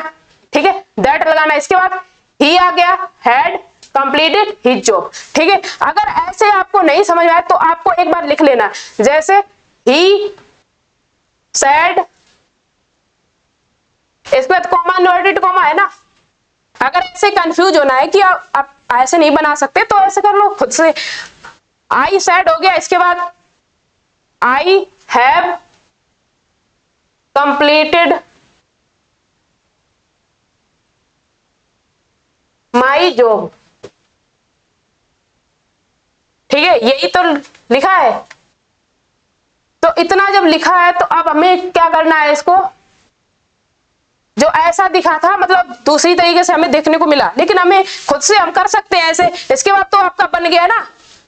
ठीक है, दैट लगाना। इसके बाद ही आ गया, हैड कंप्लीटेड हिज जॉब, ठीक है। अगर ऐसे आपको नहीं समझ आए तो आपको एक बार लिख लेना, जैसे ही सैड इसके बाद कॉमा इन्वर्टेड कॉमा है ना। अगर ऐसे कंफ्यूज होना है कि आप ऐसे नहीं बना सकते तो ऐसे कर लो खुद से। आई सेड हो गया, इसके बाद I have completed my job, ठीक है, यही तो लिखा है। तो इतना जब लिखा है तो अब हमें क्या करना है, इसको जो ऐसा दिखा था मतलब दूसरी तरीके से हमें देखने को मिला, लेकिन हमें खुद से हम कर सकते हैं ऐसे। इसके बाद तो आपका बन गया ना,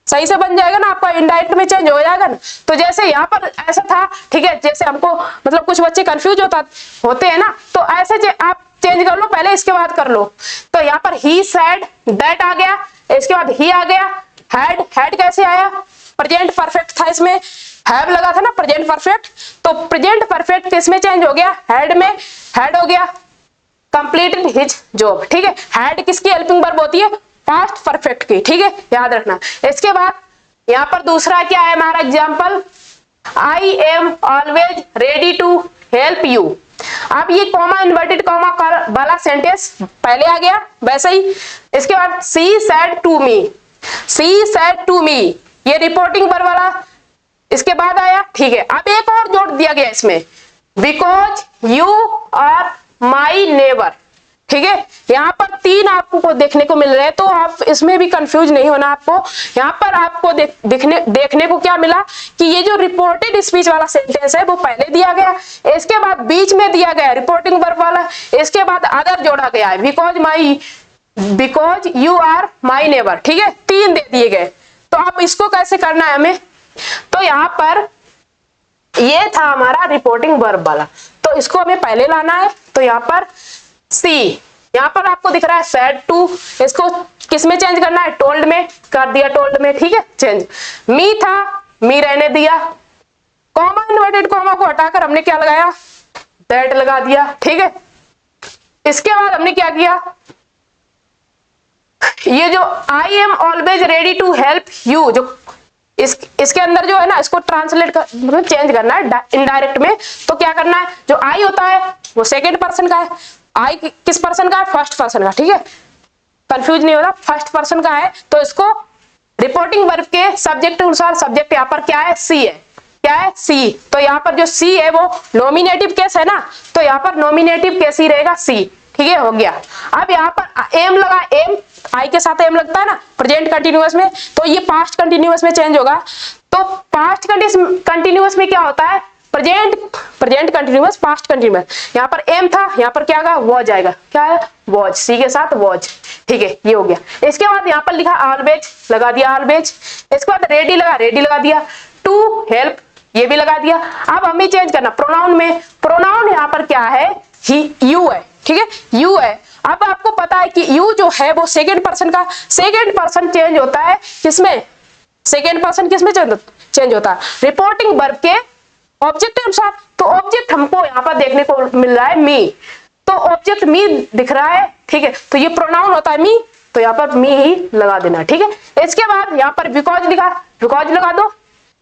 सही से बन जाएगा ना, आपका इनडायरेक्ट में चेंज हो जाएगा ना। तो जैसे यहाँ पर ऐसा था, ठीक है, जैसे हमको मतलब कुछ बच्चे कंफ्यूज होते हैं ना, तो ऐसे आप चेंज कर लो पहले, इसके बाद कर लो। तो यहाँ पर ही सेड दैट आ गया, इसके बाद ही आ गया, हैड कैसे आया, प्रेजेंट परफेक्ट था, इसमें हैव लगा था ना प्रेजेंट परफेक्ट, तो प्रेजेंट परफेक्ट किसमें चेंज हो गया, हैड में, हैड हो गया कंप्लीटेड हिज जॉब, ठीक है। हैड किसकी हेल्पिंग वर्ब होती है, पास्ट परफेक्ट की, ठीक है, याद रखना। इसके बाद यहाँ पर दूसरा क्या है हमारा example, I am always ready to help you. अब ये कॉमा इन्वर्टेड कॉमा वाला सेंटेंस पहले आ गया वैसे ही। इसके बाद she said to me, she said to me, ये रिपोर्टिंग वर्ब वाला इसके बाद आया, ठीक है। अब एक और जोड़ दिया गया इसमें, because you are my neighbour, ठीक है। यहाँ पर 3 आपको देखने को मिल रहे हैं, तो आप इसमें भी कंफ्यूज नहीं होना आपको। यहाँ पर आपको देखने को क्या मिला कि ये जो रिपोर्टेड स्पीच वाला सेंटेंस है वो पहले दिया गया, इसके बाद बीच में दिया गया रिपोर्टिंग वर्ब वाला, इसके बाद अदर जोड़ा गया है, because you are my neighbour, ठीक है, 3 दे दिए गए। तो अब इसको कैसे करना है हमें, तो यहाँ पर ये था हमारा रिपोर्टिंग वर्ब वाला, तो इसको हमें पहले लाना है। तो यहाँ पर सी, यहाँ पर आपको दिख रहा है सेड टू, इसको किस में चेंज करना है, टोल्ड में कर दिया, टोल्ड में, ठीक है, चेंज। मी था, मी रहने दिया, कॉमा इन्वर्टेड कॉमा को हटाकर हमने क्या लगाया, दैट लगा दिया, ठीक है। इसके बाद हमने क्या किया, ये जो I am always ready to help you, जो इसके अंदर जो है ना, इसको ट्रांसलेट कर मतलब चेंज करना है इनडायरेक्ट में। तो क्या करना है, जो आई होता है वो सेकंड पर्सन का है, आई किस पर्सन का है, फर्स्ट पर्सन का, ठीक है, कंफ्यूज नहीं होना, फर्स्ट पर्सन का है। तो इसको रिपोर्टिंग वर्ब के सब्जेक्ट अनुसार, सब्जेक्ट यहाँ पर क्या है, सी है, क्या है, सी। तो यहाँ पर जो सी है वो नॉमिनेटिव केस है ना, तो यहाँ पर नॉमिनेटिव केस ही रहेगा सी, ठीक है, हो गया। अब यहाँ पर एम लगा, एम आई के साथ एम लगता है ना प्रेजेंट कंटिन्यूअस में, तो ये पास्ट कंटिन्यूअस में चेंज होगा। तो पास्ट कंटिन्यूअस में क्या होता है, प्रेजेंट कंटिन्यूअस, पास्ट कंटिन्यूअस। यहाँ पर एम था, यहाँ पर क्या आएगा, वॉज आएगा, क्या है, वॉज, सी के साथ वॉज, ठीक है, ये हो गया। इसके बाद यहाँ पर लिखा ऑलवेज, लगा दिया ऑलवेज। इसके बाद रेडी लगा, रेडी लगा दिया, टू हेल्प, ये भी लगा दिया। अब हमें चेंज करना प्रोनाउन में, प्रोनाउन यहाँ पर क्या है, ही, यू है, ठीक है, यू है। अब आपको पता है कि यू जो है वो सेकंड पर्सन का, सेकंड पर्सन चेंज होता है किसमें, सेकंड पर्सन किसमें चेंज होता है, रिपोर्टिंग वर्ब के ऑब्जेक्ट अनुसार। तो ऑब्जेक्ट हमको यहाँ पर देखने को मिल रहा है मी, तो ऑब्जेक्ट मी दिख रहा है, ठीक है, तो ये प्रोनाउन होता है मी, तो यहाँ पर मी ही लगा देना, ठीक है। इसके बाद यहाँ पर बिकॉज लिखा, बिकॉज लगा दो।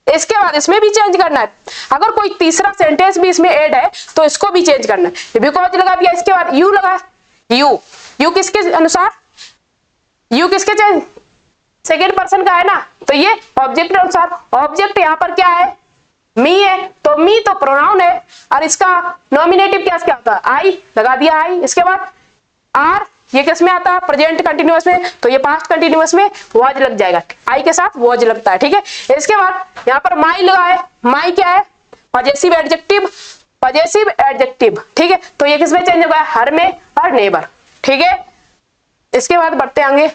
इसके बाद इसमें भी चेंज करना है, अगर कोई तीसरा सेंटेंस भी इसमें ऐड है तो इसको भी चेंज करना है, बिकॉज लगा दिया। इसके बाद यू लगा, यू किसके अनुसार, यू किसके चेंज, सेकेंड पर्सन का है ना, तो ये ऑब्जेक्ट अनुसार, ऑब्जेक्ट यहाँ पर क्या है, मी है, तो मी तो प्रोनाउन है, और इसका नॉमिनेटिव क्या होता है, आई लगा दिया, आई। इसके बाद आर, ये किस में आता है, प्रेजेंट कंटिन्यूअस में, तो ये पास्ट कंटिन्यूअस में वॉज लग जाएगा, आई के साथ वॉज लगता है, ठीक है। इसके बाद यहाँ पर माई लगा है, माई क्या है, पजेसिव एडजेक्टिव, पजेसिव एडजेक्टिव, ठीक है, तो ये किसमें चेंज होगा, हर में और नेबर, ठीक है। इसके बाद बढ़ते आगे।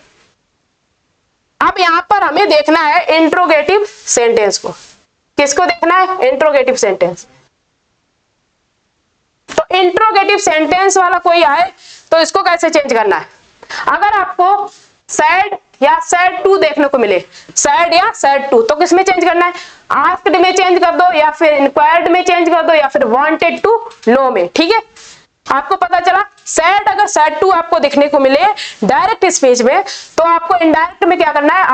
अब यहाँ पर हमें देखना है इंट्रोगेटिव सेंटेंस को, किसको देखना है, इंट्रोगेटिव सेंटेंस। तो इंट्रोगेटिव सेंटेंस वाला कोई आए तो इसको कैसे चेंज करना है, अगर आपको सैड या सैड टू देखने को मिले, सैड या सैड टू, तो किसमें चेंज करना है, आस्क्ड में चेंज कर दो, या फिर इंक्वायर्ड में चेंज कर दो, या फिर वांटेड टू नो में, ठीक है। आपको पता चला सैड, अगर सैड टू आपको देखने को मिले डायरेक्ट स्पीच में, तो आपको इनडायरेक्ट में क्या करना है,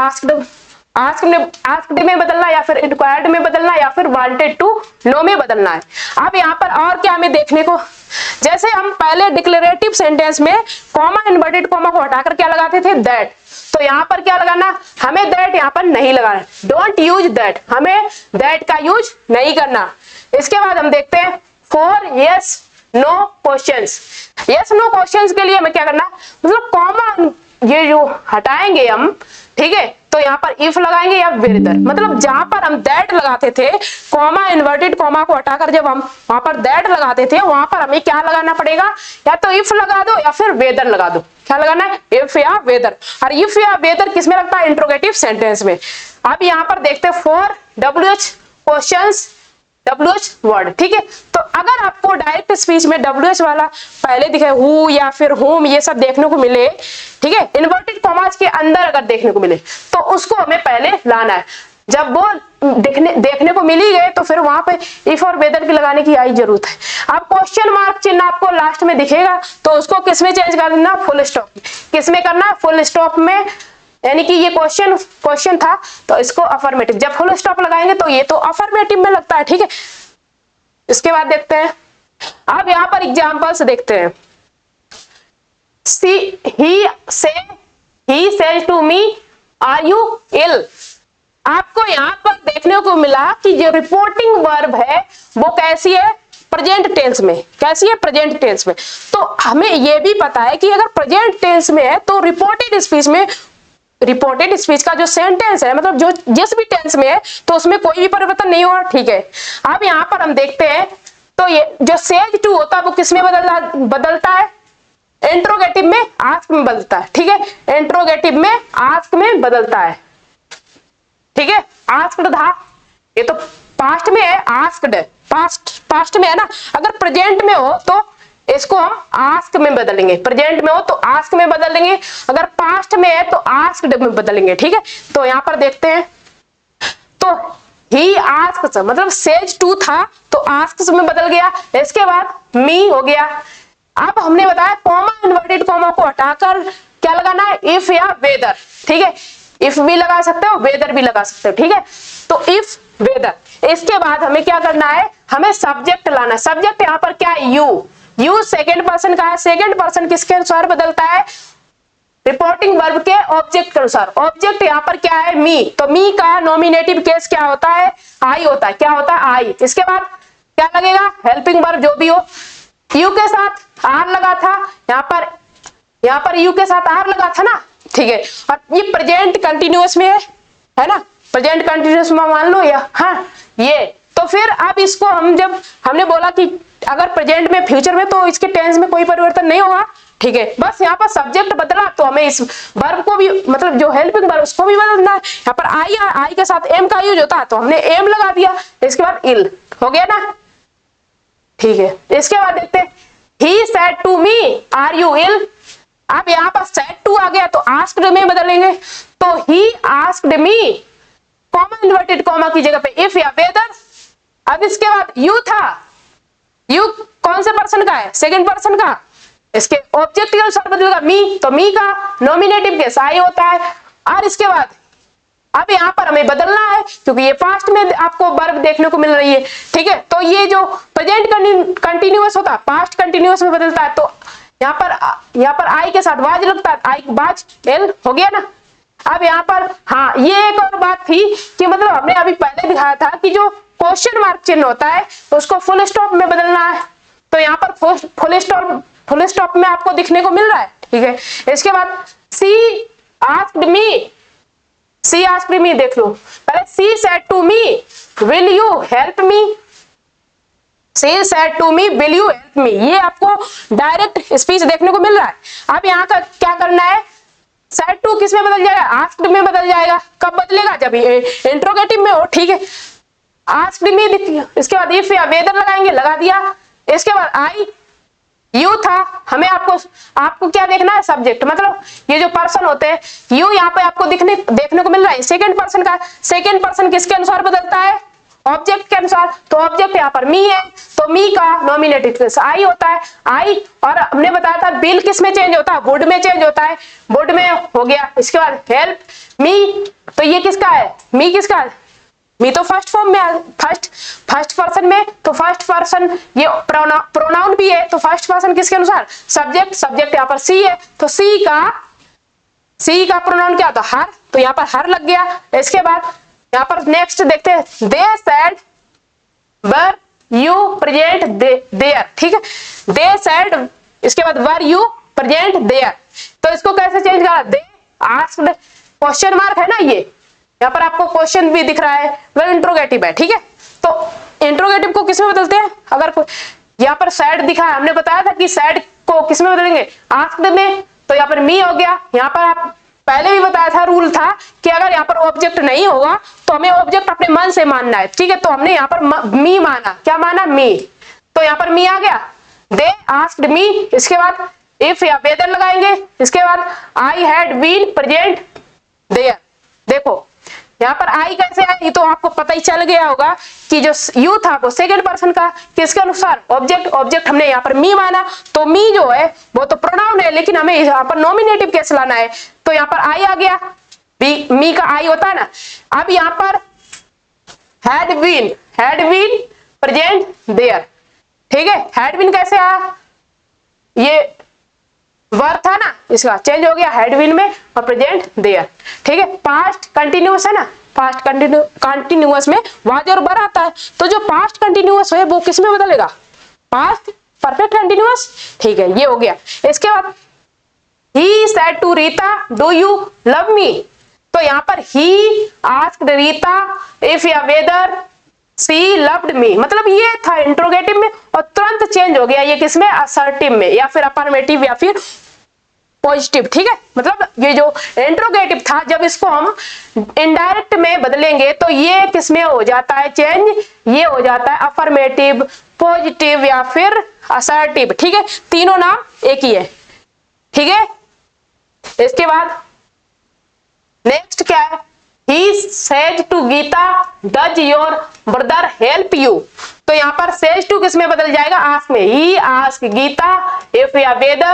आस्क्ड में बदलना, या फिर इंक्वायर्ड में बदलना, या फिर वांटेड टू नो में बदलना है। अब यहाँ पर और क्या हमें देखने को जैसे हम पहले डिक्लेरेटिव सेंटेंस में कॉमा इन्वर्टेड कॉमा को हटाकर क्या लगाते थे, दैट, तो यहाँ पर क्या लगाना, हमें दैट यहाँ पर नहीं लगाना, डोंट यूज दैट, हमें दैट का यूज नहीं करना। इसके बाद हम देखते हैं for yes no questions. Yes no questions के लिए हमें क्या करना, मतलब कॉमा ये जो हटाएंगे हम, ठीक है, तो यहाँ पर इफ लगाएंगे या वेदर, मतलब जहां पर हम दैट लगाते थे, कॉमा इन्वर्टेड कॉमा को हटाकर जब हम वहां पर दैट लगाते थे, वहां पर हमें क्या लगाना पड़ेगा, या तो इफ लगा दो या फिर वेदर लगा दो। क्या लगाना है, इफ या वेदर। और इफ या वेदर किसमें लगता है, इंट्रोगेटिव सेंटेंस में। अब यहाँ पर देखते हैं for WH questions WH word, ठीक है। तो अगर आपको डायरेक्ट स्पीच में WH वाला पहले दिखे, हु या फिर होम, ये सब देखने को मिले, ठीक है, इन्वर्टेड कॉमास के अंदर अगर देखने को मिले तो उसको हमें पहले लाना है। जब वो देखने को मिल ही गए तो फिर वहां पे इफ और वेदर की लगाने की आई जरूरत है। अब क्वेश्चन मार्क चिन्ह आपको लास्ट में दिखेगा तो उसको किसमें चेंज कर देना, फुल स्टॉप। किसमें करना, फुल स्टॉप में, यानी कि ये क्वेश्चन था तो इसको अफर्मेटिव, जब फुल स्टॉप लगाएंगे तो ये तो अफर्मेटिव में लगता है, ठीक है। इसके बाद देखते हैं, अब यहां पर एग्जांपल्स देखते हैं। he says to me are you ill। आपको यहां पर देखने को मिला कि जो रिपोर्टिंग वर्ब है वो कैसी है, प्रेजेंट टेंस में। कैसी है, प्रेजेंट टेंस में। तो हमें यह भी पता है कि अगर प्रेजेंट टेंस में है तो रिपोर्टेड स्पीच में, रिपोर्टेड स्पीच का जो सेंटेंस है, मतलब जो जिस भी टेंस में है तो उसमें कोई भी परिवर्तन नहीं होगा, ठीक है। अब यहां पर हम देखते हैं तो ये जो सेज टू होता है वो किसमें बदलता है, इंट्रोगेटिव में आस्क में बदलता है, ठीक है। इंट्रोगेटिव में आस्क में बदलता है, ठीक है। आस्क्ड था, ये तो पास्ट में है, आस्क्ड पास्ट में है ना। अगर प्रेजेंट में हो तो इसको हम आस्क में बदलेंगे, प्रेजेंट में हो तो आस्क में बदल देंगे, अगर पास्ट में है तो आस्क्ड में बदलेंगे, ठीक है। तो यहां पर देखते हैं, तो ही आस्क्स, मतलब सेज टू था तो आस्क्स में बदल गया। इसके बाद मी हो गया। अब हमने बताया कॉमा इन्वर्टेड कॉमा को हटाकर क्या लगाना है, इफ या वेदर, ठीक है। इफ भी लगा सकते हो, वेदर भी लगा सकते हो, ठीक है। तो इफ वेदर। इसके बाद हमें क्या करना है, हमें सब्जेक्ट लाना। सब्जेक्ट यहाँ पर क्या है, यू सेकेंड पर्सन का है। सेकेंड पर्सन किसके अनुसार बदलता है, रिपोर्टिंग वर्ब के ऑब्जेक्ट के अनुसार। ऑब्जेक्ट यहाँ पर क्या है, मी, तो मी का नॉमिनेटिव केस क्या होता है, आई होता है। क्या होता है, आई। इसके बाद क्या लगेगा, हेल्पिंग वर्ब जो भी हो। यू के साथ आर लगा था, यहाँ पर यू के साथ आर लगा था ना, ठीक है। और ये प्रेजेंट कंटिन्यूअस में है ना, प्रेजेंट कंटिन्यूअस में मान लो या, हाँ ये। तो फिर अब इसको हम जब हमने बोला कि अगर प्रेजेंट में फ्यूचर में तो इसके टेंस में कोई परिवर्तन नहीं होगा, ठीक है। बस यहाँ पर सब्जेक्ट बदला तो हमें इस वर्ब को भी, मतलब जो हेल्पिंग वर्ब उसको भी बदलना है। यहाँ पर आई के साथ एम का यूज होता है तो हमने एम लगा दिया। इसके बाद इल हो गया ना, ठीक है। इसके बाद देखते हैं, he said to me are you ill। अब यहाँ पर said to आ गया तो asked में बदलेंगे, तो he asked me comma inverted comma की जगह पे if या whether। अब इसके बाद you था, you कौन से पर्सन का है, सेकंड पर्सन का। इसके ऑब्जेक्ट के अनुसार बदलेगा, मी, तो मी का नॉमिनेटिव केस आई होता है। और इसके बाद अब यहाँ पर हमें बदलना है क्योंकि ये पास्ट में आपको वर्ब देखने को मिल रही है, ठीक है। तो ये जो प्रेजेंट कंटिन्यूअस होता है पास्ट कंटिन्यूअस में बदलता है, तो यहाँ पर आई के साथ वाज लगता है, आई बाज एल हो गया ना। अब यहाँ पर हाँ, ये एक और बात थी कि मतलब हमने अभी पहले दिखाया था कि जो क्वेश्चन मार्क चिन्ह होता है उसको फुल स्टॉप में बदलना है। तो यहाँ पर फुल स्टॉप में आपको दिखने को मिल रहा है, ठीक है। इसके बाद सी आस्क्ड मी, देख लो पहले, she said to me will you help me. She said to me will you help me, ये आपको डायरेक्ट स्पीच देखने को मिल रहा है। अब यहाँ का क्या करना है, सेड टू किस में बदल जाएगा, आस्क्ड में बदल जाएगा। कब बदलेगा, जब इंट्रोगेटिव में हो, ठीक है। आस्क्ड मी, इसके बाद इफ या वेदर लगाएंगे, लगा दिया। इसके बाद आई यू था, हमें आपको क्या देखना है, सब्जेक्ट, मतलब ये जो पर्सन होते हैं यू यहाँ पे आपको देखने को मिल रहा है सेकंड पर्सन का। सेकंड पर्सन किसके अनुसार बदलता है, ऑब्जेक्ट के अनुसार। तो ऑब्जेक्ट यहाँ पर मी है तो मी का नॉमिनेटिव केस आई होता है, आई। और हमने बताया था बिल किस में चेंज होता है, वुड में चेंज होता है, वुड में हो गया। इसके बाद हेल्प मी, तो ये किसका है, मी किसका है, मी तो फर्स्ट फॉर्म में, फर्स्ट पर्सन में, तो फर्स्ट पर्सन ये प्रोनाउन भी है, तो फर्स्ट पर्सन किसके अनुसार, सब्जेक्ट यहाँ पर सी है, तो सी का प्रोनाउन क्या होता, हर, तो यहाँ पर हर लग गया। इसके बाद यहाँ पर नेक्स्ट देखते हैं, they said were you present there, ठीक है, दे सेड, इसके बाद वर यू प्रेजेंट देयर, तो इसको कैसे चेंज करा, दे आस्क्ड, क्वेश्चन मार्क है ना ये, यहाँ पर आपको क्वेश्चन भी दिख रहा है, वह इंट्रोगेटिव है, ठीक है। तो इंट्रोगेटिव को किसमें बदलते हैं, अगर यहाँ पर सैड दिखा है, हमने बताया था कि सैड को किसमें बदलेंगे, आस्क्ड में, तो यहाँ पर मी हो गया। यहाँ पर आप पहले भी बताया था, रूल था कि अगर यहाँ पर ऑब्जेक्ट नहीं होगा तो हमें ऑब्जेक्ट अपने मन से मानना है, ठीक है, तो हमने यहाँ पर मी माना, क्या माना, मी, तो यहाँ पर मी आ गया, दे आस्क्ड मी, इसके बाद इफ या वेदर लगाएंगे, इसके बाद I had been present there. देखो यहाँ पर आई कैसे है, ये तो आपको पता ही चल गया होगा कि जो यू था वो सेकंड पर्सन का, किसके अनुसार, ऑब्जेक्ट हमने यहाँ पर मी माना, तो मी जो है वो तो प्रोनाउन है, लेकिन हमें यहाँ पर नॉमिनेटिव कैसे लाना है, तो यहाँ पर आई आ गया, मी का आई होता है ना। अब यहाँ पर हैड बीन प्रेजेंट देयर, ठीक है, हैड बीन कैसे आया, ये वर्ब था ना, इसका चेंज हो गया हैड बीन में और प्रेजेंट देयर, ठीक है। पास्ट कंटिन्यूअस है ना, पास्ट कंटिन्यूअस में वाज और वर आता है, तो जो पास्ट कंटिन्यूअस है वो किस में बदलेगा, पास्ट परफेक्ट कंटिन्यूअस, ठीक है, ये हो गया। इसके बाद he said to Rita do you love me, तो यहाँ पर ही आस्क्ड रीता इफ या वेदर सी लव्ड मी, मतलब ये था इंट्रोगेटिव में और तुरंत चेंज हो गया ये किसमें, असर्टिव में, या फिर अफर्मेटिव या फिर पॉजिटिव, ठीक है। मतलब ये जो इंट्रोगेटिव था, जब इसको हम इनडायरेक्ट में बदलेंगे तो ये किसमें हो जाता है चेंज, ये हो जाता है अफर्मेटिव, पॉजिटिव या फिर असर्टिव, ठीक है, तीनों नाम एक ही है, ठीक है। इसके बाद नेक्स्ट क्या है, he said to Gita does your brother help you, तो यहाँ पर says to किस में बदल जाएगा, ask में, he ask गीता if या whether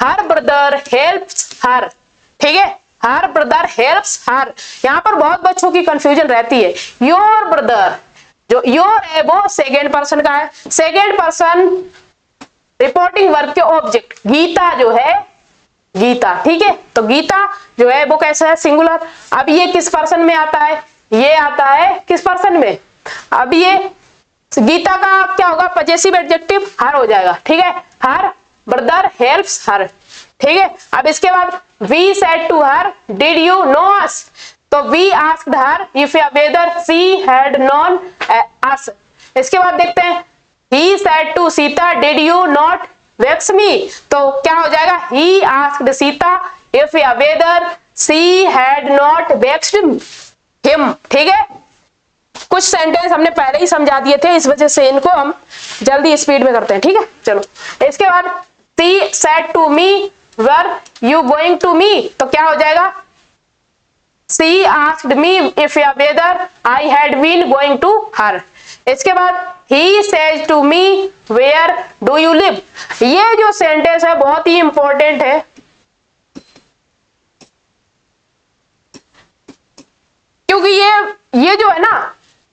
her brother helps her, ठीक है, her brother helps her। यहाँ पर बहुत बच्चों की कंफ्यूजन रहती है, your brother, जो your है वो सेकेंड पर्सन का है, सेकेंड पर्सन रिपोर्टिंग वर्ब के ऑब्जेक्ट, गीता जो है गीता, ठीक है, तो गीता जो है वो कैसा है, सिंगुलर। अब ये किस पर्सन में आता है, ये आता है किस पर्सन में, अब ये गीता का क्या होगा, पजेसिव एडजेक्टिव हर हो जाएगा, ठीक है, हर ब्रदर हेल्प्स हर, ठीक है। अब इसके बाद we said to her did you know us, तो वी आस्क्ड हर इफ या whether she had known us. इसके बाद देखते हैं, he said to Sita did you not wake me, तो क्या हो जाएगा, ही आस्क्ड सीता इफ या whether she had not waked him, ठीक है। कुछ सेंटेंस हमने पहले ही समझा दिए थे, इस वजह से इनको हम जल्दी स्पीड में करते हैं, ठीक है। चलो इसके बाद she said to me were you going to me, तो क्या हो जाएगा, सी आस्क्ड मी इफ या whether I had been going to her. इसके बाद he says to me where do you live, ये जो सेंटेंस है बहुत ही इंपॉर्टेंट है, क्योंकि ये जो है ना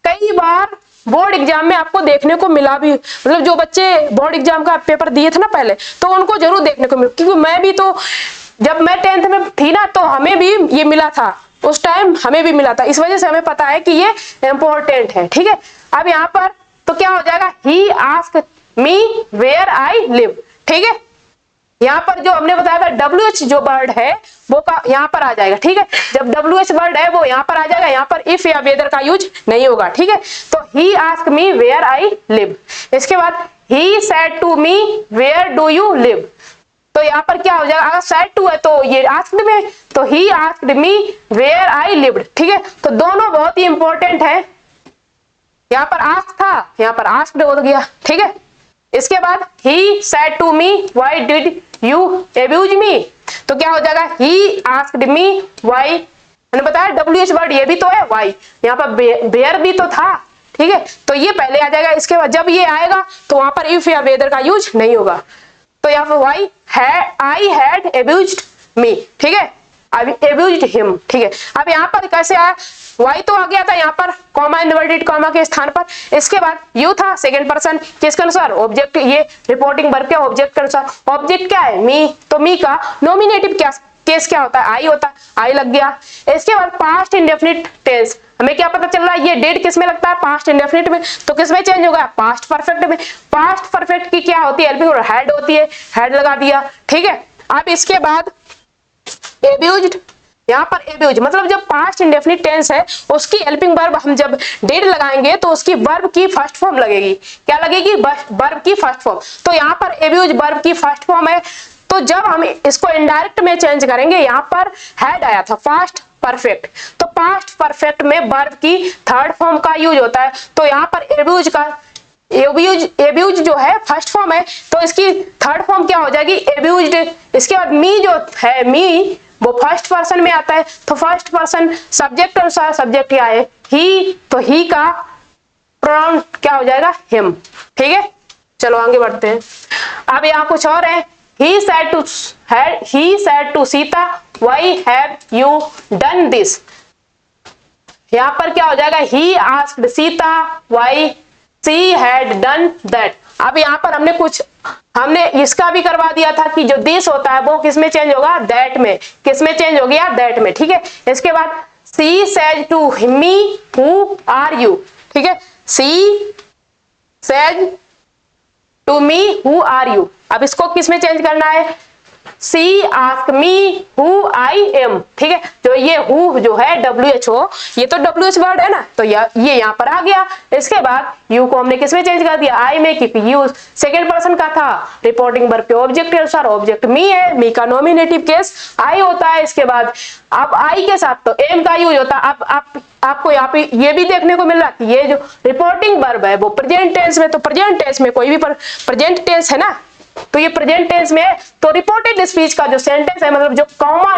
कई बार बोर्ड एग्जाम में आपको देखने को मिला भी, मतलब जो बच्चे बोर्ड एग्जाम का पेपर दिए थे ना पहले, तो उनको जरूर देखने को मिला, क्योंकि मैं भी तो जब मैं 10th में थी ना तो हमें भी ये मिला था, उस टाइम हमें भी मिला था, इस वजह से हमें पता है कि ये इंपॉर्टेंट है, ठीक है। अब यहाँ पर तो क्या हो जाएगा, he asked me where I live, ठीक है। यहाँ पर जो हमने बताया था WH जो वर्ड है वो का यहाँ पर आ जाएगा, ठीक है, जब WH वर्ड है वो यहाँ पर आ जाएगा, यहाँ पर इफ या वेदर का यूज नहीं होगा, ठीक है। तो he asked me where I live. इसके बाद he said to me where do you live, तो यहाँ पर क्या हो जाएगा, अगर सेड टू है तो ये आस्क्ड में, तो he asked me where I lived, ठीक है। तो दोनों बहुत ही इंपॉर्टेंट है, यहाँ पर आस्क था, यहाँ पर आस्क्ड हो गया, ठीक है। इसके बाद he said to me why did you abuse me, तो क्या हो जाएगा, ही आस्क्ड मी व्हाई, मैंने बताया WH वर्ड ये भी तो है, व्हाई, यहाँ पर बेयर भी तो था, ठीक है, तो ये पहले आ जाएगा। इसके बाद जब ये आएगा तो वहां पर इफ या वेदर का यूज नहीं होगा, तो यहाँ पर व्हाई आई हैड अब्यूज्ड मी, ठीक है, अब्यूज्ड हिम, ठीक है। अब यहाँ पर कैसे आया, वाई तो आ गया था यहाँ पर कॉमा इन्वर्टेड कॉमा के स्थान पर। इसके बाद यू था सेकंड पर्सन किसके अनुसार, ऑब्जेक्ट, ये रिपोर्टिंग वर्ब के ऑब्जेक्ट के अनुसार। ऑब्जेक्ट क्या है, मी, तो मी का नॉमिनेटिव क्या केस क्या होता है, आई होता है, आई लग गया। इसके बाद पास्ट इंडेफिनिट टेंस, हमें क्या पता चल रहा है, ये डेट किस में लगता है, पास्ट इंडेफिनिट में, तो किस में चेंज होगा, पास्ट परफेक्ट में। पास्ट परफेक्ट की क्या होती है, हेल्पिंग वर्ब हेड होती है, हेड लगा दिया, ठीक है। अब इसके बाद एब्यूज्ड, यहाँ पर एब्यूज मतलब जब पास्ट इंडेफिनिट टेंस है उसकी हेल्पिंग वर्ब हम जब डेड लगाएंगे तो उसकी वर्ब की फर्स्ट फॉर्म लगेगी, क्या लगेगी, वर्ब की फर्स्ट फॉर्म। तो यहाँ पर एब्यूज वर्ब की फर्स्ट फॉर्म है, तो जब हम इसको इनडायरेक्ट में चेंज करेंगे, यहाँ पर हैड आया था पास्ट परफेक्ट, तो पास्ट परफेक्ट में वर्ब की थर्ड फॉर्म का यूज होता है। तो यहाँ पर एब्यूज का एब्यूज जो है फर्स्ट फॉर्म है, तो इसकी थर्ड फॉर्म क्या हो जाएगी, एब्यूज्ड। इसके बाद मी जो है, मी वो फर्स्ट पर्सन में आता है, तो फर्स्ट पर्सन सब्जेक्ट अनुसार सब्जेक्ट क्या है, ही, तो ही का प्रोनाउन क्या हो जाएगा, हिम, ठीक है। चलो आगे बढ़ते हैं। अब यहाँ कुछ और है, he said to Sita why have you done this, यहाँ पर क्या हो जाएगा, he asked Sita why she had done that। अब यहाँ पर हमने इसका भी करवा दिया था कि जो दिस होता है वो किस में चेंज होगा, दैट में, किस में चेंज हो गया, दैट में, ठीक है। इसके बाद she said to me who are you, ठीक है, she said to me who are you। अब इसको किस में चेंज करना है, she asked me who I am, ठीक है। जो ये who जो है WHO, ये तो WH वर्ड है ना, तो ये यहाँ पर आ गया। इसके बाद you को हमने किस में चेंज कर दिया, I में, क्योंकि you सेकेंड पर्सन का था, रिपोर्टिंग वर्ब के ऑब्जेक्ट के अनुसार ऑब्जेक्ट मी है, मी का नॉमिनेटिव केस I होता है। इसके बाद अब I के साथ तो am का यूज होता है। अब आपको यहाँ पे ये भी देखने को मिल रहा है कि ये जो रिपोर्टिंग वर्ब है वो प्रेजेंट टेंस में, तो प्रेजेंट टेंस में कोई भी प्रेजेंट टेंस है ना, तो ये प्रेजेंट टेंस में है, तो रिपोर्टेड स्पीच का जो सेंटेंस है, मतलब जो कॉमा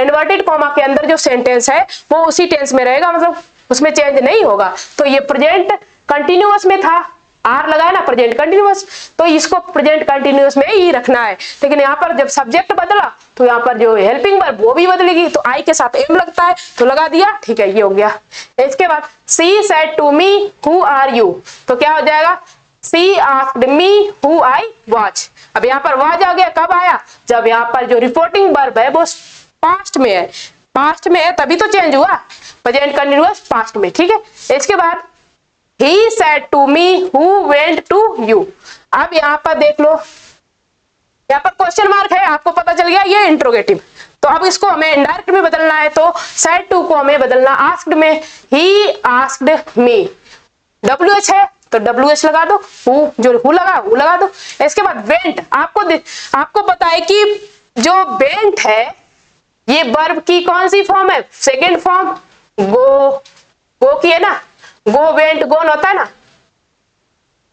इन्वर्टेड कॉमा के अंदर जो सेंटेंस है वो उसी टेंस में रहेगा, मतलब उसमें चेंज नहीं होगा। तो ये प्रेजेंट कंटिन्यूअस में था, आर लगाया ना, प्रेजेंट कंटिन्यूअस, तो इसको प्रेजेंट कंटिन्यूअस में ही रखना है। लेकिन यहाँ पर जब सब्जेक्ट बदला तो यहाँ पर जो हेल्पिंग वर्ब वो भी बदलेगी, तो आई के साथ एम लगता है तो लगा दिया, ठीक है, ये हो गया। इसके बाद she said to me who are you, तो क्या हो जाएगा, she asked me who I was. अब यहाँ पर वाज आ गया, कब आया, जब यहाँ पर जो रिपोर्टिंग वर्ब है वो पास्ट में है, पास्ट में है तभी तो चेंज हुआ, प्रेजेंट कंटिन्यूअस पास्ट में, ठीक है। इसके बाद he said to me who went to you। अब यहाँ पर देख लो, यहाँ पर क्वेश्चन मार्क है, आपको पता चल गया ये इंट्रोगेटिव, तो अब इसको हमें इनडायरेक्ट में बदलना है, तो said to को हमें बदलना आस्क्ड में, he asked me, WH है तो WH लगा दो, जो हु लगा दो। इसके बाद वेंट, आपको पता है कि जो वेंट है ये वर्ब की कौन सी फॉर्म है, सेकेंड फॉर्म, गो की है ना, गो वेंट गोन होता है ना,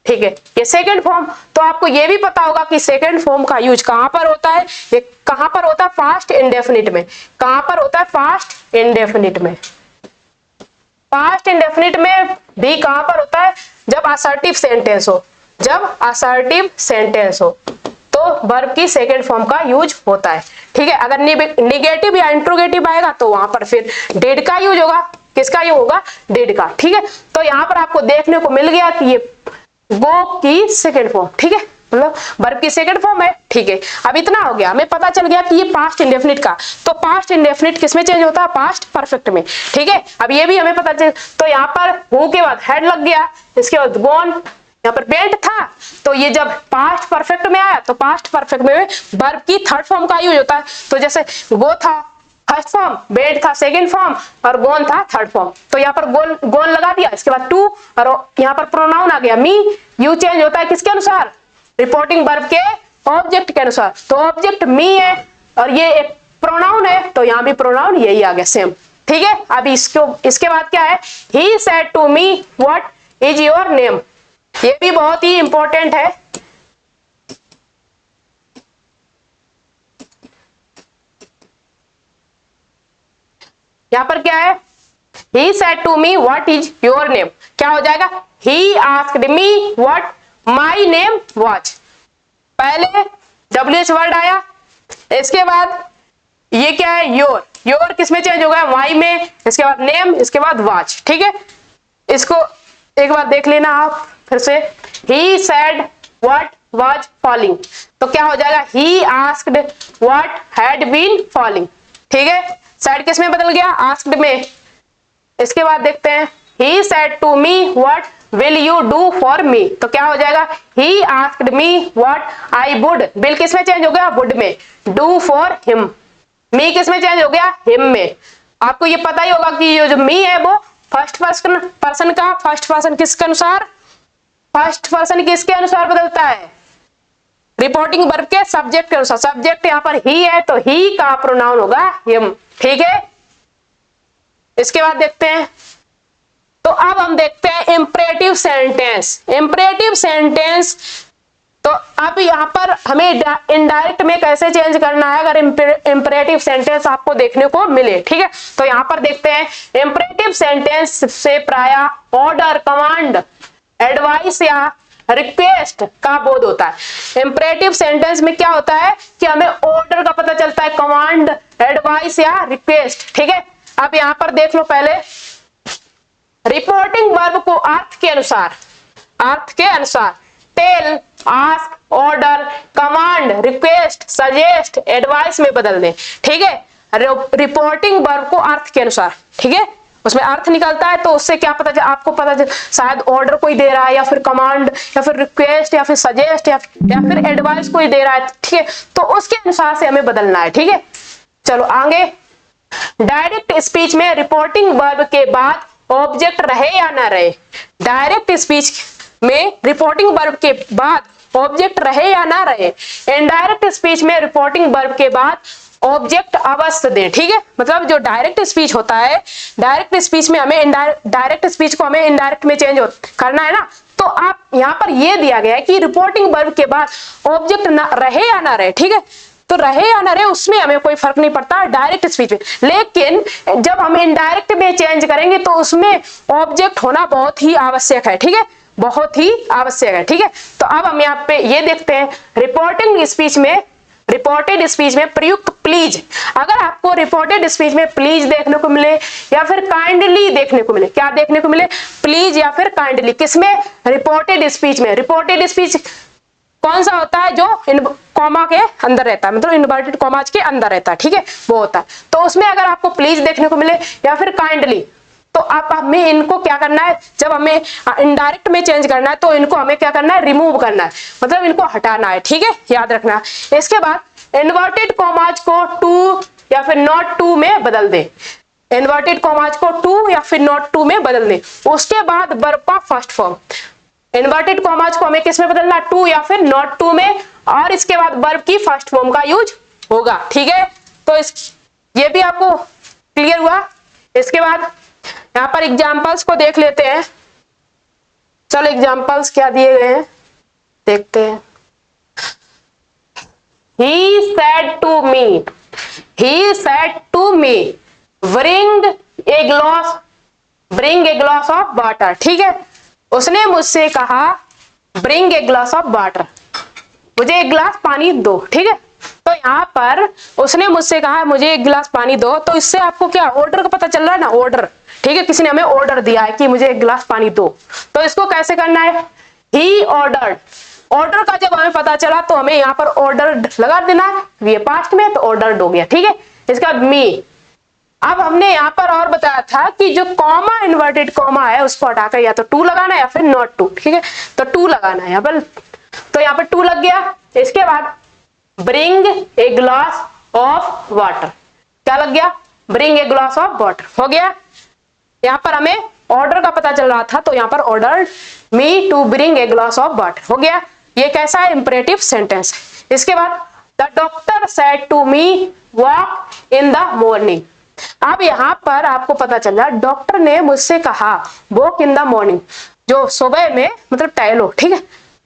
ठीक है, ये सेकेंड फॉर्म। तो आपको ये भी पता होगा कि सेकेंड फॉर्म का यूज कहां पर होता है, ये कहां पर होता है, पास्ट इंडेफिनिट में। कहां पर होता है, पास्ट इंडेफिनिट में। पास्ट इंडेफिनिट में भी कहां पर होता है, जब असर्टिव सेंटेंस हो, जब असर्टिव सेंटेंस हो तो वर्ब की सेकेंड फॉर्म का यूज होता है, ठीक है। अगर निगेटिव या इंट्रोगेटिव आएगा तो वहां पर फिर डेड का यूज होगा, किसका यूज होगा, डेड का, ठीक है। तो यहाँ पर आपको देखने को मिल गया कि ये गो की सेकेंड फॉर्म, ठीक है, मतलब वर्ब की सेकेंड फॉर्म है, ठीक है। अब इतना हो गया, हमें पता चल गया कि ये पास्ट इंडेफिनिट का, तो पास्ट इंडेफिनिट किसमें चेंज होता है, पास्ट परफेक्ट में, ठीक है। अब ये भी हमें पता चल, तो यहाँ पर हु के बाद हेड लग गया, इसके बाद गोन, यहाँ पर वेंट था, तो ये जब पास्ट परफेक्ट में आया तो पास्ट परफेक्ट में वर्ब की थर्ड फॉर्म का यूज होता है। तो जैसे गो था फर्स्ट फॉर्म, वेंट था सेकेंड फॉर्म और गोन था थर्ड फॉर्म, तो यहाँ पर गोन लगा दिया। इसके बाद टू, और यहाँ पर प्रोनाउन आ गया मी, यू चेंज होता है किसके अनुसार, रिपोर्टिंग वर्ब के ऑब्जेक्ट के अनुसार, तो ऑब्जेक्ट मी है और ये एक प्रोनाउन है, तो यहाँ भी प्रोनाउन यही आ गया सेम, ठीक है। अभी इसके बाद क्या है, he said to me what is your name, ये भी बहुत ही इंपॉर्टेंट है। यहाँ पर क्या है, he said to me what is your name, क्या हो जाएगा, he asked me what my name was। पहले WH वर्ड आया, इसके बाद ये क्या है, योर। योर किस में चेंज हो गया, वाई में, इसके बाद नेम, इसके बाद वॉच। ठीक है, इसको एक बार देख लेना आप फिर से। He said what was falling, तो क्या हो जाएगा, he asked what had been falling. ठीक है, सेड किस में बदल गया, आस्क्ड में। इसके बाद देखते हैं, he said to me what will you do for me, तो क्या हो जाएगा, he asked me what I would, will किस में चेंज हो गया, वुड में, डू फॉर हिम, मी किस में चेंज हो गया, हिम में। आपको ये पता ही होगा कि ये जो मी है वो फर्स्ट पर्सन का, फर्स्ट पर्सन किसके अनुसार, फर्स्ट पर्सन किसके अनुसार बदलता है, रिपोर्टिंग वर्ब के सब्जेक्ट के अनुसार। सब्जेक्ट यहाँ पर ही है तो ही का प्रोनाउन होगा हिम। ठीक है, इसके बाद देखते हैं, तो अब हम देखते हैं इंपरेटिव सेंटेंस। इंपरेटिव सेंटेंस, तो अब यहाँ पर हमें इनडायरेक्ट में कैसे चेंज करना है अगर इंपरेटिव सेंटेंस आपको देखने को मिले। ठीक है, तो यहाँ पर देखते हैं, इंपरेटिव सेंटेंस से प्रायः ऑर्डर, कमांड, एडवाइस या रिक्वेस्ट का बोध होता है। इंपरेटिव सेंटेंस में क्या होता है कि हमें ऑर्डर का पता चलता है, कमांड, एडवाइस या रिक्वेस्ट। ठीक है, अब यहां पर देख लो पहले, रिपोर्टिंग वर्ब को अर्थ के अनुसार tell, ask, order, command, request, suggest, advice में बदल दें। ठीक है, रिपोर्टिंग वर्ब को अर्थ के अनुसार, ठीक है, उसमें अर्थ निकलता है तो उससे क्या पता, आपको पता चल, शायद ऑर्डर कोई दे रहा है या फिर कमांड या फिर रिक्वेस्ट या फिर सजेस्ट या फिर एडवाइस कोई दे रहा है। ठीक है, तो उसके अनुसार से हमें बदलना है। ठीक है, चलो आगे। डायरेक्ट स्पीच में रिपोर्टिंग वर्ब के बाद ऑब्जेक्ट रहे या ना रहे, डायरेक्ट स्पीच में रिपोर्टिंग वर्ब के बाद ऑब्जेक्ट रहे या ना रहे, इनडायरेक्ट स्पीच में रिपोर्टिंग वर्ब के बाद ऑब्जेक्ट अवश्य दें। ठीक है, मतलब जो डायरेक्ट स्पीच होता है, डायरेक्ट स्पीच में हमें डायरेक्ट स्पीच को हमें इनडायरेक्ट में चेंज करना है ना, तो आप यहाँ पर ये दिया गया है कि रिपोर्टिंग वर्ब के बाद ऑब्जेक्ट ना रहे या ना रहे। ठीक है, तो रहे या ना रहे उसमें हमें कोई फर्क नहीं पड़ता डायरेक्ट स्पीच में, लेकिन जब हम इनडायरेक्ट में चेंज करेंगे तो उसमें ऑब्जेक्ट होना बहुत ही आवश्यक है। ठीक है, बहुत ही आवश्यक है। ठीक है, तो अब हम यहाँ पे ये देखते हैं, रिपोर्टेड स्पीच में प्रयुक्त प्लीज। अगर आपको रिपोर्टेड स्पीच में प्लीज देखने को मिले या फिर काइंडली देखने को मिले, क्या देखने को मिले, प्लीज या फिर काइंडली, किसमें, रिपोर्टेड स्पीच में। रिपोर्टेड स्पीच कौन सा होता है, जो कॉमा के अंदर रहता है, मतलब इन्वर्टेड कॉमास के अंदर रहता है। ठीक है, वो होता है, तो उसमें अगर आपको प्लीज देखने को मिले या फिर काइंडली, तो आप हमें इनको क्या करना है, जब हमें इनडायरेक्ट में चेंज करना है तो इनको हमें क्या करना है, रिमूव करना है, मतलब इनको हटाना है। ठीक है, याद रखना। इसके बाद इन्वर्टेड कॉमास को टू या फिर नॉट टू में बदल दें, इन्वर्टेड कॉमास को टू या फिर नॉट टू में बदल दें। उसके बाद वर्ब का फर्स्ट फॉर्म, इन्वर्टेड कॉमास को हमें किस में बदलना, टू या फिर नॉट टू में, और इसके बाद वर्ब की फर्स्ट फॉर्म का यूज होगा। ठीक है, तो ये भी आपको क्लियर हुआ। इसके बाद यहाँ पर एग्जाम्पल्स को देख लेते हैं। चलो एग्जाम्पल्स क्या दिए गए हैं देखते हैं। He said to me bring a glass of water। ठीक है, उसने मुझसे कहा bring a glass of water, मुझे एक गिलास पानी दो। ठीक है, तो यहाँ पर उसने मुझसे कहा मुझे एक गिलास पानी दो, तो इससे आपको क्या ऑर्डर का पता चल रहा है ना, ऑर्डर। ठीक है, किसी ने हमें ऑर्डर दिया है कि मुझे एक गिलास पानी दो, तो इसको कैसे करना है, ही ऑर्डर्ड। ऑर्डर का जब हमें पता चला तो हमें यहाँ पर ऑर्डर लगा देना है, ये पास्ट में तो ऑर्डर्ड हो गया। ठीक है, इसका मी। अब हमने यहाँ पर और बताया था कि जो कॉमा, इन्वर्टेड कॉमा है उसको हटाकर या तो टू लगाना है या फिर नॉट टू। ठीक है, तो टू लगाना है यहाँ पर, तो यहाँ पर टू लग गया। इसके बाद bring a glass of water, क्या लग गया, bring a glass of water हो गया। यहाँ पर हमें ऑर्डर का पता चल रहा था तो यहाँ पर order me to bring a glass of water हो गया। ये कैसा है, इंपरेटिव सेंटेंस। इसके बाद the doctor said to me walk in the morning. अब यहाँ पर आपको पता चल रहा, डॉक्टर ने मुझसे कहा वॉक इन द मॉर्निंग, जो सुबह में मतलब टहलो। ठीक है,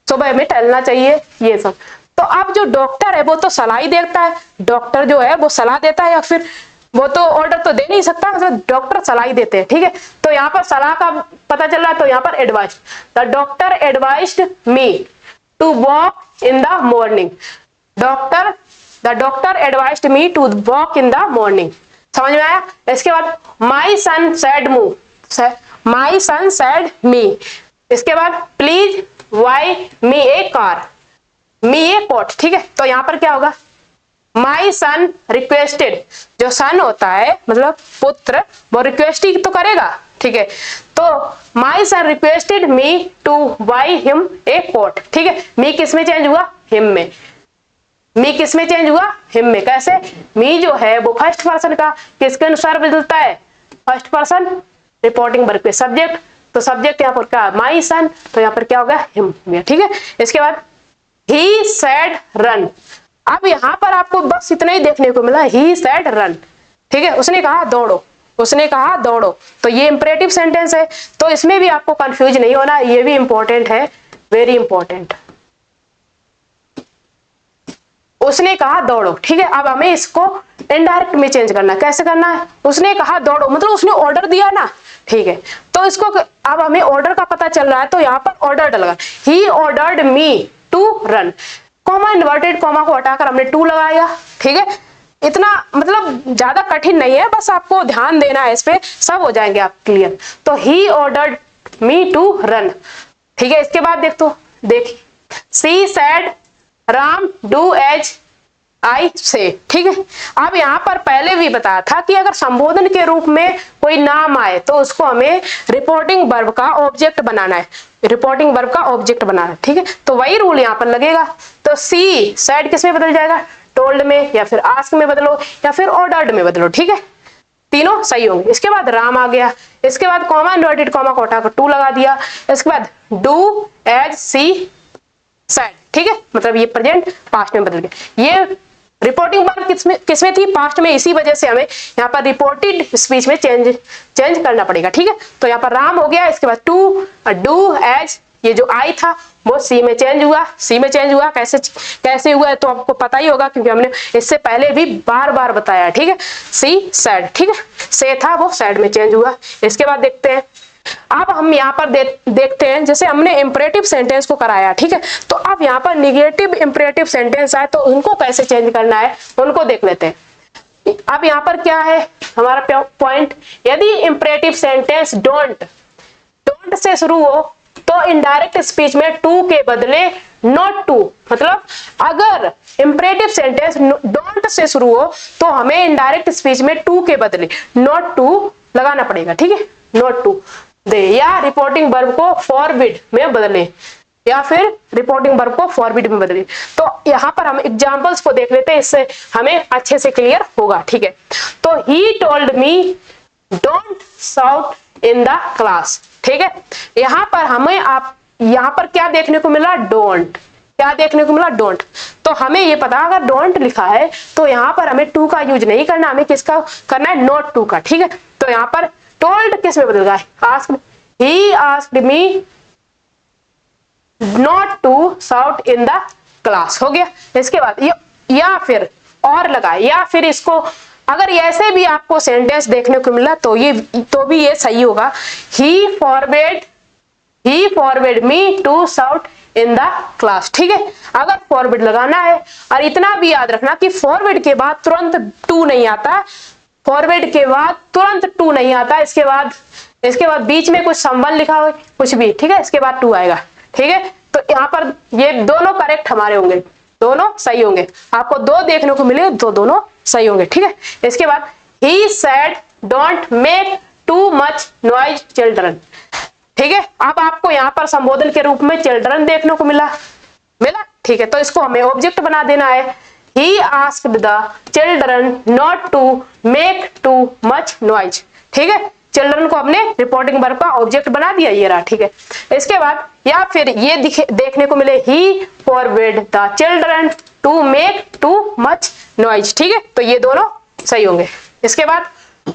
सुबह में टहलना चाहिए, ये सब। तो अब जो डॉक्टर है वो तो सलाह ही देता है, डॉक्टर जो है वो सलाह देता है, या फिर वो तो ऑर्डर तो दे नहीं सकता, मतलब डॉक्टर सलाह ही देते हैं। ठीक है, तो यहाँ पर सलाह का पता चल रहा है, तो यहाँ पर advice, the doctor advised me to walk in the morning. Doctor the doctor advised me to walk in the morning. समझ में आया? इसके बाद माई सन सैड माई सन सैड मी। इसके बाद please why me a car, me a coat. ठीक है, तो यहां पर क्या होगा, माई सन रिक्वेस्टेड, जो सन होता है मतलब पुत्र, वो रिक्वेस्ट ही तो करेगा। ठीक है, तो my son requested me to buy him a coat. ठीक है, मी किस में चेंज हुआ, हिम में। मी किस में चेंज हुआ, हिम में। कैसे, मी जो है वो फर्स्ट पर्सन का किसके अनुसार बदलता है, फर्स्ट पर्सन रिपोर्टिंग वर्ब पे सब्जेक्ट, तो सब्जेक्ट यहाँ पर क्या, माई सन, तो यहाँ पर क्या होगा, हिम। ठीक है, इसके बाद ही सैड रन। अब यहां पर आपको बस इतना ही देखने को मिला, ही सैड रन। ठीक है, उसने कहा दौड़ो, उसने कहा दौड़ो, तो ये इंपरेटिव सेंटेंस है, तो इसमें भी आपको कंफ्यूज नहीं होना, ये भी इंपॉर्टेंट है, वेरी इंपॉर्टेंट। उसने कहा दौड़ो। ठीक है, अब हमें इसको इनडायरेक्ट में चेंज करना है। कैसे करना है, उसने कहा दौड़ो मतलब उसने ऑर्डर दिया ना। ठीक है, तो इसको अब हमें ऑर्डर का पता चल रहा है, तो यहाँ पर ऑर्डर डलेगा, he ordered me to run, comma inverted comma को हटाकर हमने टू लगाया। ठीक है, इतना मतलब ज्यादा कठिन नहीं है, बस आपको ध्यान देना है, इस पे सब हो जाएंगे आप क्लियर। तो he ordered me to run. ठीक है, इसके बाद देखिए she said Ram do as I say. ठीक है, अब यहां पर पहले भी बताया था कि अगर संबोधन के रूप में कोई नाम आए तो उसको हमें रिपोर्टिंग वर्ब का ऑब्जेक्ट बनाना है, रिपोर्टिंग वर्ब का ऑब्जेक्ट बनाना है। ठीक है, तो वही रूल यहां पर लगेगा। तो सी सैड किस में बदल जाएगा, टोल्ड में, या फिर आस्क में बदलो, या फिर ऑर्डर्ड में बदलो। ठीक है, तीनों सही होंगे। इसके बाद राम आ गया, इसके बाद कॉमा इन्वर्टेड कॉमा को हटाकर टू लगा दिया, इसके बाद डू एज सी सैड। ठीक है, मतलब ये प्रेजेंट पास्ट में बदल गया। ये रिपोर्टिंग वर्ब किसमें थी, पास्ट में, इसी वजह से हमें यहाँ पर रिपोर्टेड स्पीच में चेंज करना पड़ेगा। ठीक है, तो यहाँ पर राम हो गया, इसके बाद टू, डू एज, ये जो आई था वो सी में चेंज हुआ, सी में चेंज हुआ। कैसे हुआ है तो आपको पता ही होगा, क्योंकि हमने इससे पहले भी बार बार बताया। ठीक है, सी सैड। ठीक है, से था वो सैड में चेंज हुआ। इसके बाद देखते हैं, अब हम यहाँ पर देखते हैं, जैसे हमने इंपरेटिव सेंटेंस को कराया। ठीक है, तो अब यहाँ पर निगेटिव इंपरेटिव सेंटेंस आए तो उनको कैसे चेंज करना है उनको देख लेते हैं। अब यहाँ पर क्या है हमारा पॉइंट, यदि इंपरेटिव सेंटेंस डोंट से शुरू हो तो इनडायरेक्ट स्पीच में टू के बदले नॉट टू, मतलब अगर इंपरेटिव सेंटेंस डोंट से शुरू हो तो हमें इनडायरेक्ट स्पीच में टू के बदले नॉट टू लगाना पड़ेगा। ठीक है, नॉट टू दे, या रिपोर्टिंग वर्ब को फॉरबिड में बदले, या फिर रिपोर्टिंग वर्ब को फॉरबिड में बदले। तो यहाँ पर हम एग्जांपल्स को देख लेते हैं, इससे हमें अच्छे से क्लियर होगा। ठीक है, तो he told me don't shout in the class. ठीक है, यहाँ पर हमें यहाँ पर क्या देखने को मिला, डोंट, क्या देखने को मिला, डोंट। तो हमें ये पता, अगर डोंट लिखा है तो यहाँ पर हमें टू का यूज नहीं करना, हमें किसका करना है, नॉट टू का। ठीक है, तो यहाँ पर टोल्ड किस में बदल गया, asked, he asked me not to shout in the class, हो गया। इसके बाद या फिर और लगा, या फिर इसको अगर ऐसे भी आपको सेंटेंस देखने को मिला तो भी ये सही होगा, he forward me to shout in the class. ठीक है, अगर फॉरवर्ड लगाना है, और इतना भी याद रखना कि फॉरवर्ड के बाद तुरंत टू नहीं आता, फॉरवर्ड के बाद तुरंत टू नहीं आता, इसके बाद बीच में कुछ संबंध लिखा हो कुछ भी। ठीक है, इसके बाद टू आएगा। ठीक है, तो यहाँ पर ये दोनों करेक्ट हमारे होंगे, दोनों सही होंगे। आपको दो देखने को मिले तो दोनों सही होंगे। ठीक है, इसके बाद he said don't make too much noise children. ठीक है, अब आपको यहाँ पर संबोधन के रूप में चिल्ड्रन देखने को मिला। ठीक है, तो इसको हमें ऑब्जेक्ट बना देना है, he asked the children not to make too much noise. ठीक है, चिल्ड्रन को हमने रिपोर्टिंग वर्ब का ऑब्जेक्ट बना दिया, ये रहा। ठीक है, इसके बाद या फिर ये देखने को मिले, he forward the children to make too much noise. ठीक है, तो ये दोनों सही होंगे। इसके बाद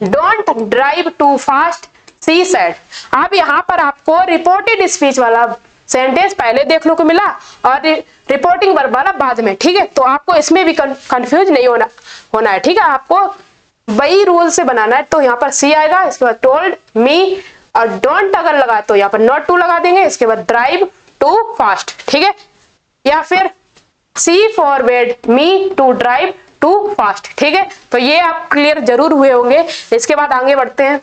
don't drive too fast she said. अब यहाँ पर आपको रिपोर्टेड स्पीच वाला सेंटेंस पहले देखने को मिला और रिपोर्टिंग वर्ब वाला बाद में। ठीक है, तो आपको इसमें भी कंफ्यूज नहीं होना है। ठीक है, आपको वही रूल से बनाना है। तो यहाँ पर सी आएगा, इसके बाद टोल्ड मी, और डोंट अगर लगा तो यहाँ पर नॉट टू लगा देंगे, इसके बाद ड्राइव टू फास्ट। ठीक है, या फिर she forward me to drive too fast. ठीक है, तो ये आप क्लियर जरूर हुए होंगे। इसके बाद आगे बढ़ते हैं।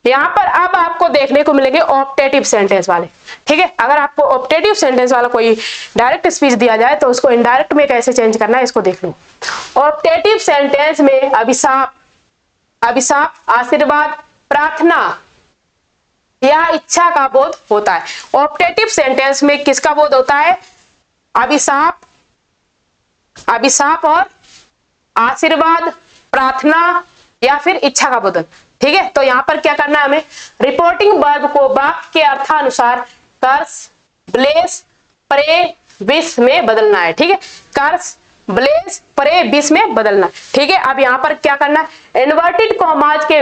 यहां पर अब आपको देखने को मिलेंगे ऑप्टेटिव सेंटेंस वाले। ठीक है, अगर आपको ऑप्टेटिव सेंटेंस वाला कोई डायरेक्ट स्पीच दिया जाए तो उसको इनडायरेक्ट में कैसे चेंज करना है इसको देख लो। ऑप्टेटिव सेंटेंस में अभिशाप, अभिशाप, आशीर्वाद, प्रार्थना या इच्छा का बोध होता है। ऑप्टेटिव सेंटेंस में किसका बोध होता है? अभिशाप, अभिशाप और आशीर्वाद, प्रार्थना या फिर इच्छा का बोधन। ठीक है, तो यहां पर क्या करना है हमें? रिपोर्टिंग वर्ब को वाक्य के अर्थानुसार कर्स, ब्लेस, प्रे, विश में बदलना है। ठीक है, कर्स, ब्लेस, प्रे, विश में बदलना। ठीक है, अब यहां पर क्या करना है? इन्वर्टेड कॉमाज के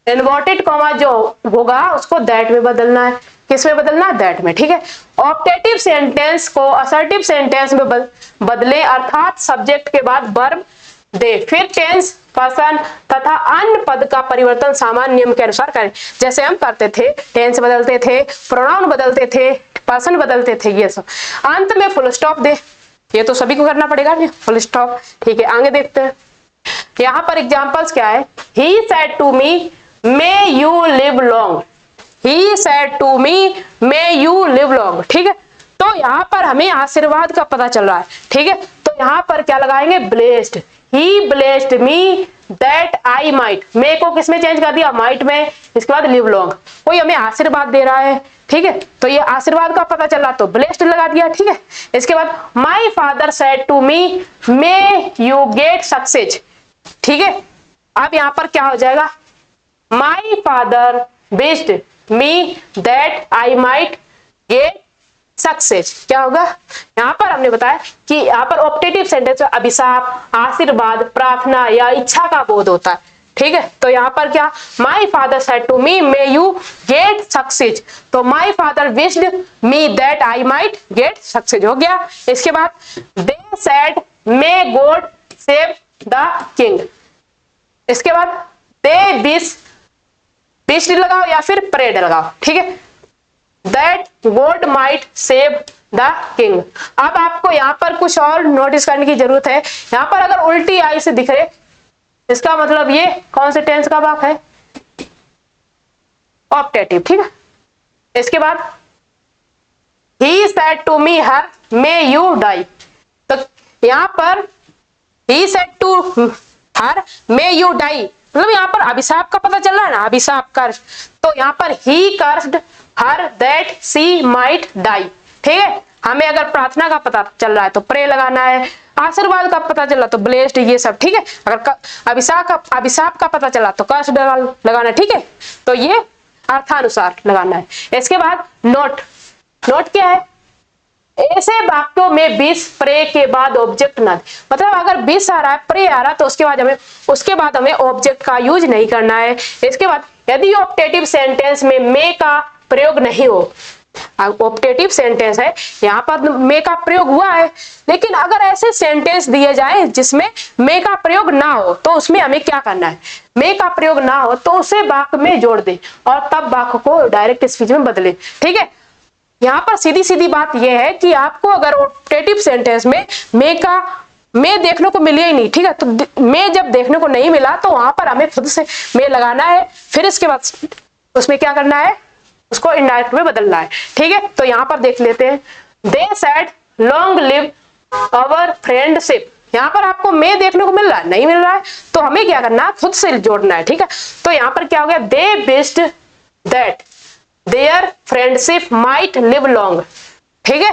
इन्वर्टेड कॉमा जो होगा उसको दैट में बदलना है। किस में बदलना है? दैट में। ठीक है, ऑप्टेटिव सेंटेंस को असर्टिव सेंटेंस में बदले, अर्थात सब्जेक्ट के बाद वर्ब दे, फिर टेंस, पर्सन तथा अन्य पद का परिवर्तन सामान्य नियम के अनुसार करें। जैसे हम करते थे, टेंस बदलते थे, प्रोनाउन बदलते थे, पर्सन बदलते थे, ये सब। अंत में फुल स्टॉप दे, ये तो सभी को करना पड़ेगा नहीं, फुल स्टॉप। ठीक है, आगे देखते हैं। यहां पर एग्जांपल्स क्या है? He said to me may you live long, he said to me may you live long. ठीक है, तो यहां पर हमें आशीर्वाद का पता चल रहा है। ठीक है, तो यहां पर क्या लगाएंगे? Blessed, he blessed me that I might, may को किसमें चेंज कर दिया? माइट में। इसके बाद लिव लॉन्ग, कोई हमें आशीर्वाद दे रहा है। ठीक है, तो ये आशीर्वाद का पता चल रहा तो ब्लेस्ड लगा दिया। ठीक है, इसके बाद my father said to me may you get success. ठीक है, अब यहां पर क्या हो जाएगा? My father wished me that I might get success. क्या होगा? यहां पर हमने बताया कि यहां पर ऑप्टेटिव सेंटेंस में अभिशाप, आशीर्वाद, प्रार्थना या इच्छा का बोध होता है। ठीक है, तो यहां पर क्या? My father said to me may you get success, तो my father wished me that I might get success हो गया। इसके बाद they said may God save the king. इसके बाद दे विश्ड लगाओ या फिर प्रेड लगाओ। ठीक है, that God might save the king. अब आपको यहां पर कुछ और नोटिस करने की जरूरत है। यहां पर अगर उल्टी आई से दिख रहे, इसका मतलब ये कौन से टेंस का वाक्य है? ऑप्टेटिव। ठीक है, इसके बाद he said to me her may you die, तो यहां पर he said to her may you die, मतलब यहां पर अभिशाप का पता चल रहा है ना, अभिशाप कर्स। तो यहां पर he cursed her that she might die. ठीक है, हमें अगर प्रार्थना का पता चल रहा है तो प्रे लगाना है, आशीर्वाद का पता चला तो ब्लेस्ड, ये सब। ठीक है, अगर अभिशाप का पता चला तो कर्स्ड लगाना। ठीक है, तो ये अर्थानुसार लगाना है। इसके बाद नोट, नोट क्या है? ऐसे वाक्यों में विश प्रे के बाद ऑब्जेक्ट ना, मतलब अगर विश आ रहा है, प्रे आ रहा है तो उसके बाद हमें ऑब्जेक्ट का यूज नहीं करना है। इसके बाद यदि ऑप्टेटिव सेंटेंस में मे का प्रयोग नहीं हो, ऑप्टेटिव सेंटेंस है, यहाँ पर मे का प्रयोग हुआ है, लेकिन अगर ऐसे सेंटेंस दिए जाए जिसमें मे का प्रयोग ना हो तो उसमें हमें क्या करना है? मे का प्रयोग ना हो तो उसे वाक्य में जोड़ दे और तब वाक्य को डायरेक्ट स्पीच में बदले। ठीक है, यहाँ पर सीधी सीधी बात यह है कि आपको अगर ऑप्टेटिव सेंटेंस में मे देखने को मिले ही नहीं, ठीक है, तो मे जब देखने को नहीं मिला तो वहां पर हमें खुद से मे लगाना है, फिर इसके बाद उसमें क्या करना है? उसको इनडायरेक्ट में बदलना है। ठीक है, तो यहां पर देख लेते हैं। They said long live our friendship, यहाँ पर आपको मे देखने को मिल रहा है, नहीं मिल रहा है, तो हमें क्या करना है? खुद से जोड़ना है। ठीक है, तो यहाँ पर क्या हो गया? They wished that their friendship might live long. ठीक है,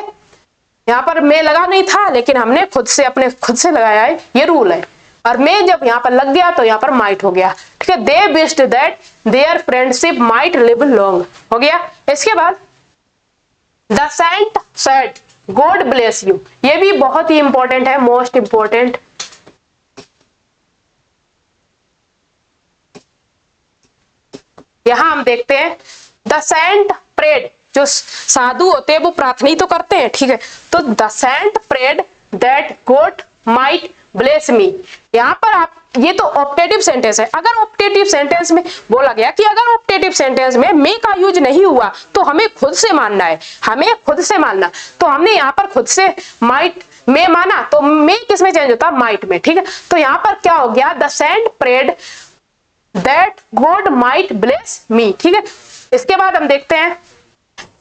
यहाँ पर मे लगा नहीं था लेकिन हमने खुद से लगाया है, ये रूल है। और मे जब यहाँ पर लग गया तो यहाँ पर माइट हो गया। ठीक है, they wished that their friendship might live long हो गया। इसके बाद the saint said God bless you, ये भी बहुत ही इंपॉर्टेंट है, मोस्ट इंपॉर्टेंट। यहां हम देखते हैं द सेंट प्रेड, जो साधु होते हैं वो प्रार्थना ही तो करते हैं। ठीक है, तो the saint prayed that God might bless me, यहाँ पर आप ये तो ऑप्टेटिव सेंटेंस है। अगर ऑप्टेटिव सेंटेंस में बोला गया कि अगर ऑप्टेटिव सेंटेंस में मे का यूज नहीं हुआ तो हमें खुद से मानना है, हमें खुद से मानना, तो हमने यहाँ पर खुद से माइट मे माना तो मे किस में चेंज होता है, माइट में, ठीक है। तो यहां पर क्या हो गया, the saint prayed that God might bless me, ठीक है। इसके बाद हम देखते हैं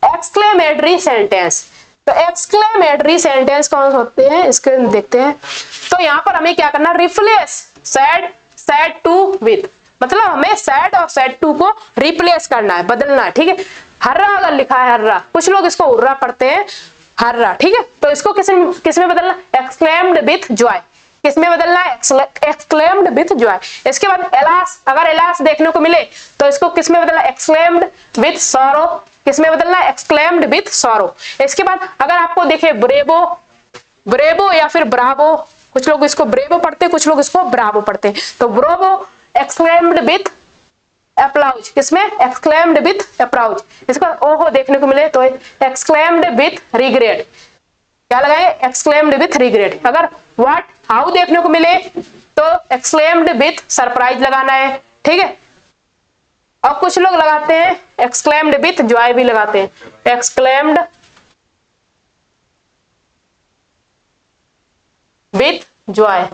एक्सक्लेमेटरी सेंटेंस। तो एक्सक्लेमेटरी सेंटेंस कौन होते हैं, इसके देखते हैं। तो यहां पर हमें क्या करना, replace said said to with, मतलब हमें सैड और सैड टू को रिप्लेस करना है, बदलना है, ठीक है। हर्रा अगर लिखा है हर्रा, कुछ लोग इसको हुर्रा पढ़ते हैं, हर्रा, ठीक है। तो इसको किस में बदलना, एक्सक्लेम्ड विथ जॉय, किस में बदलना है, एक्सक्लेम्ड विथ जॉय। इसके बाद एलास, अगर एलास देखने को मिले तो इसको किस में बदलना, एक्सक्लेम्ड विथ सॉरो, किस में बदलना, एक्सक्लेम्ड विथ सॉरो। इसके बाद अगर आपको देखे ब्रेवो, ब्रेवो या फिर ब्रावो, कुछ लोग इसको ब्रेवो पढ़ते हैं, कुछ लोग इसको ब्रावो पढ़ते हैं। तो ब्रेवो एक्सक्लेम्ड विथ अप्लाउज, किसमें, एक्सक्लेम्ड विथ अप्लाउज। इसका ओहो देखने को मिले तो एक्सक्लेम्ड विथ रिग्रेट, क्या लगाए, एक्सक्लेम्ड विथ रिग्रेट। अगर व्हाट हाउ देखने को मिले तो एक्सक्लेम्ड विथ सरप्राइज लगाना है, ठीक है। और कुछ लोग लगाते हैं एक्सक्लेम्ड विथ जॉय भी लगाते हैं, एक्सक्लेम्ड विथ जॉय,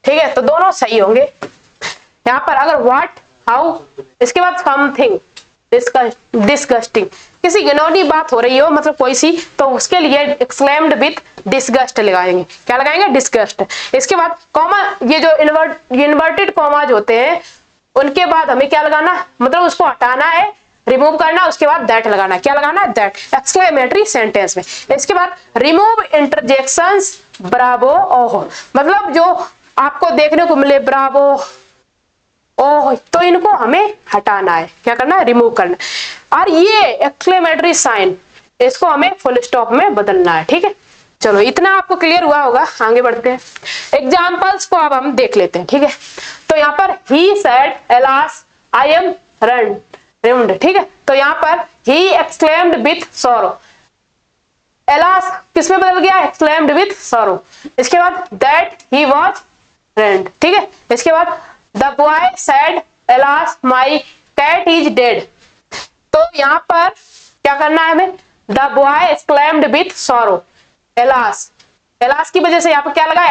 ठीक है। तो दोनों सही होंगे यहां पर। अगर व्हाट हाउ, इसके बाद समथिंग डिस्गस्टिंग, किसी घिनौनी बात हो रही हो, मतलब कोई सी, तो उसके लिए एक्सक्लेम्ड विथ डिस्गस्ट लगाएंगे, क्या लगाएंगे, डिस्गस्ट। इसके बाद कॉमा, ये जो इन्वर्टेड कॉमाज होते हैं उनके बाद हमें क्या लगाना, मतलब उसको हटाना है, रिमूव करना, उसके बाद दैट लगाना, क्या लगाना है, दैट, एक्सक्लेमेटरी सेंटेंस में। इसके बाद रिमूव इंटरजेक्शंस ब्रावो ओह, मतलब जो आपको देखने को मिले ब्रावो ओह, तो इनको हमें हटाना है, क्या करना है, रिमूव करना है। और ये एक्सक्लेमेटरी साइन, इसको हमें फुल स्टॉप में बदलना है, ठीक है। चलो इतना आपको क्लियर हुआ होगा, आगे बढ़ते हैं। एग्जाम्पल्स को अब हम देख लेते हैं, ठीक है। तो यहाँ पर he said alas I am ruined, ठीक है। तो यहाँ पर he exclaimed with sorrow, alas किसमें बदल गया, एक्सक्लेम्ड विथ सॉरो। इसके बाद दैट ही वाज रन्ड, ठीक है। इसके बाद the boy said alas my cat is dead, तो यहाँ पर क्या करना है हमें, the boy exclaimed with sorrow, alas, alas की वजह से यहाँ पर क्या लगा,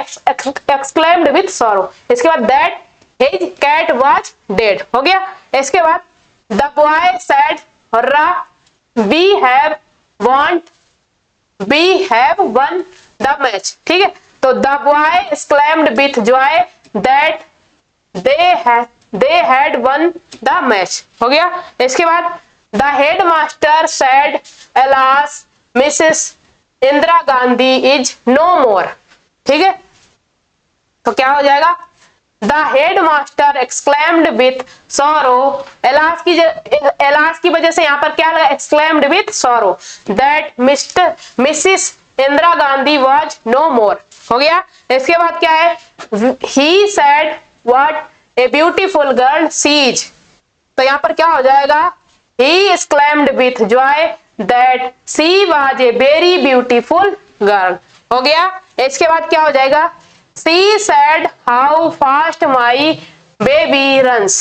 एक्सक्लेम्ड विथ सॉरो। इसके बाद that his cat was dead, हो गया। इसके बाद the boy said hurrah we have won the match, ठीक है। तो the boy exclaimed with joy that they had won the match, हो गया। इसके बाद the headmaster said alas Mrs. Indira Gandhi is no more, ठीक है। तो क्या हो जाएगा, the headmaster exclaimed with sorrow, alas की वजह से यहाँ पर क्या लगा, exclaimed with sorrow that Mrs. Indira Gandhi was no more, हो गया। इसके बाद क्या है, he said what a beautiful girl she is, तो यहां पर क्या हो जाएगा, he exclaimed with joy that she was a very beautiful girl, हो गया। इसके बाद क्या हो जाएगा, she said how fast my baby runs,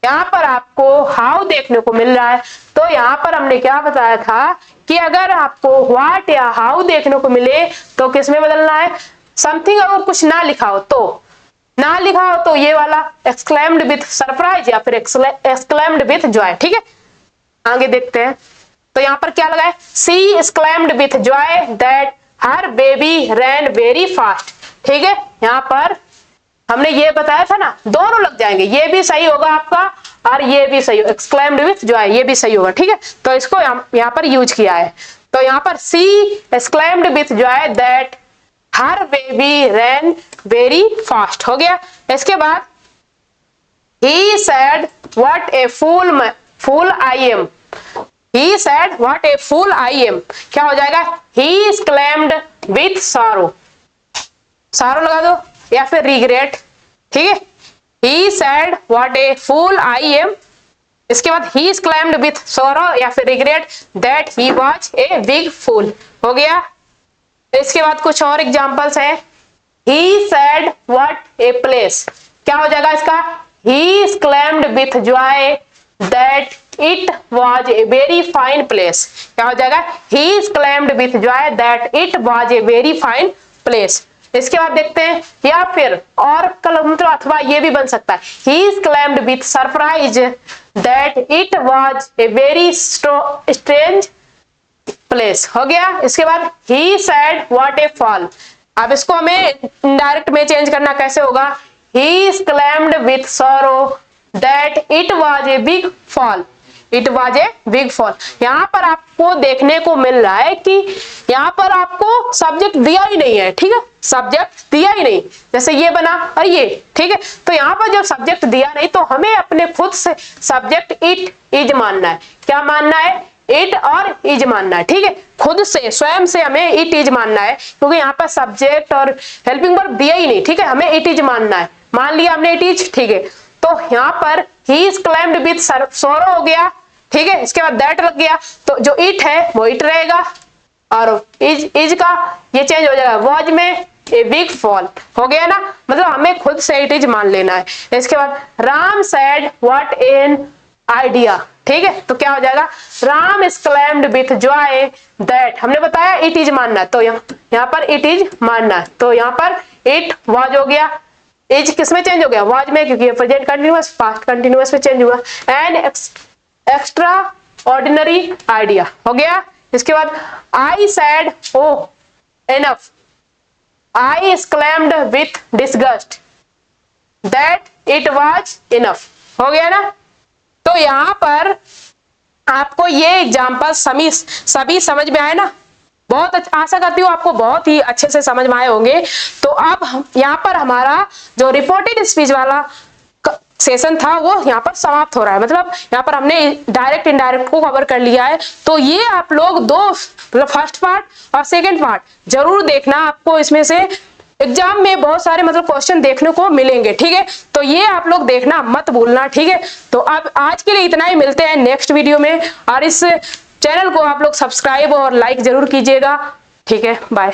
यहां पर आपको how देखने को मिल रहा है। तो यहां पर हमने क्या बताया था कि अगर आपको what या how देखने को मिले तो किसमें बदलना है, समथिंग अगर कुछ ना लिखा हो तो ये वाला एक्सक्लेम्ड विथ सरप्राइज या फिर एक्सक्लेम्ड विथ जॉय, ठीक है। आगे देखते हैं। तो यहाँ पर क्या लगा है, she exclaimed with joy that her baby ran very fast, ठीक है। यहाँ पर हमने ये बताया था ना, दोनों लग जाएंगे, ये भी सही होगा आपका और ये भी सही होगा, एक्सक्लेम्ड विथ जॉय ये भी सही होगा, ठीक है। तो इसको यहाँ पर यूज किया है। तो यहाँ पर she exclaimed with joy that her baby ran very fast, हो गया। इसके बाद he said what a fool I am, he said what a fool I am, क्या हो जाएगा, he exclaimed with sorrow, sorrow लगा दो या फिर regret, ठीक है। he said what a fool I am, इसके बाद he exclaimed with sorrow या फिर regret that he was a big fool, हो गया। इसके बाद कुछ और एग्जांपल्स हैं, he said what a place, क्या हो जाएगा इसका, he exclaimed with joy that it was a very fine place। क्या हो जाएगा? he exclaimed with joy that it was a very fine place। इसके बाद देखते हैं, या फिर और मतलब अथवा ये भी बन सकता है, he exclaimed with surprise that it was a very strange place। हो गया। इसके बाद he said what a fall। अब इसको हमें इनडायरेक्ट में चेंज करना कैसे होगा? he exclaimed with sorrow that it was a big fall। It was a big fall. यहाँ पर आपको देखने को मिल रहा है कि यहाँ पर आपको सब्जेक्ट दिया ही नहीं है, ठीक है, सब्जेक्ट दिया ही नहीं, जैसे ये बना और ये, ठीक है। तो यहाँ पर जब सब्जेक्ट दिया नहीं तो हमें अपने खुद से सब्जेक्ट इट इज मानना है। क्या मानना है? इट और इज मानना है, ठीक है। खुद से स्वयं से हमें इट इज मानना है, क्योंकि यहाँ पर सब्जेक्ट और हेल्पिंग वर्ब दिया ही नहीं, ठीक है। हमें इट इज मानना है। मान लिया हमने इट इज, ठीक है। तो यहाँ पर ही इज क्लेम्ड विद सोरो हो गया, ठीक है। इसके बाद दैट लग गया, तो जो इट है वो इट रहेगा और इज का ये चेंज हो जाएगा वॉज में ए बिग फॉल। हो गया ना, मतलब हमें खुद से इट इज मान लेना है। इसके बाद Ram sad what an idea, ठीक है। तो क्या हो जाएगा? Ram exclaimed with joy that, हमने बताया इट इज मानना, तो यहाँ पर इट इज मानना है, तो यहाँ पर इट वॉज हो गया। इज किसमें चेंज हो गया? वॉज में, क्योंकि ये प्रेजेंट कंटिन्यूअस पास्ट कंटिन्यूअस में चेंज हुआ। एंड एक्स्ट्रा ऑर्डिनरी आइडिया हो गया। इसके बाद I said oh enough, I exclaimed with disgust that it was enough। हो गया ना। तो यहां पर आपको ये एग्जाम्पल सभी समझ में आए ना? बहुत आशा करती हूँ आपको बहुत ही अच्छे से समझ में आए होंगे। तो अब यहाँ पर हमारा जो रिपोर्टेड स्पीच वाला सेशन था वो यहाँ पर समाप्त हो रहा है। मतलब यहाँ पर हमने डायरेक्ट इनडायरेक्ट को कवर कर लिया है। तो ये आप लोग दो, मतलब फर्स्ट पार्ट और सेकंड पार्ट जरूर देखना। आपको इसमें से एग्जाम में बहुत सारे मतलब क्वेश्चन देखने को मिलेंगे, ठीक है। तो ये आप लोग देखना मत भूलना, ठीक है। तो अब आज के लिए इतना ही, मिलते हैं नेक्स्ट वीडियो में। और इस चैनल को आप लोग सब्सक्राइब और लाइक जरूर कीजिएगा, ठीक है। बाय।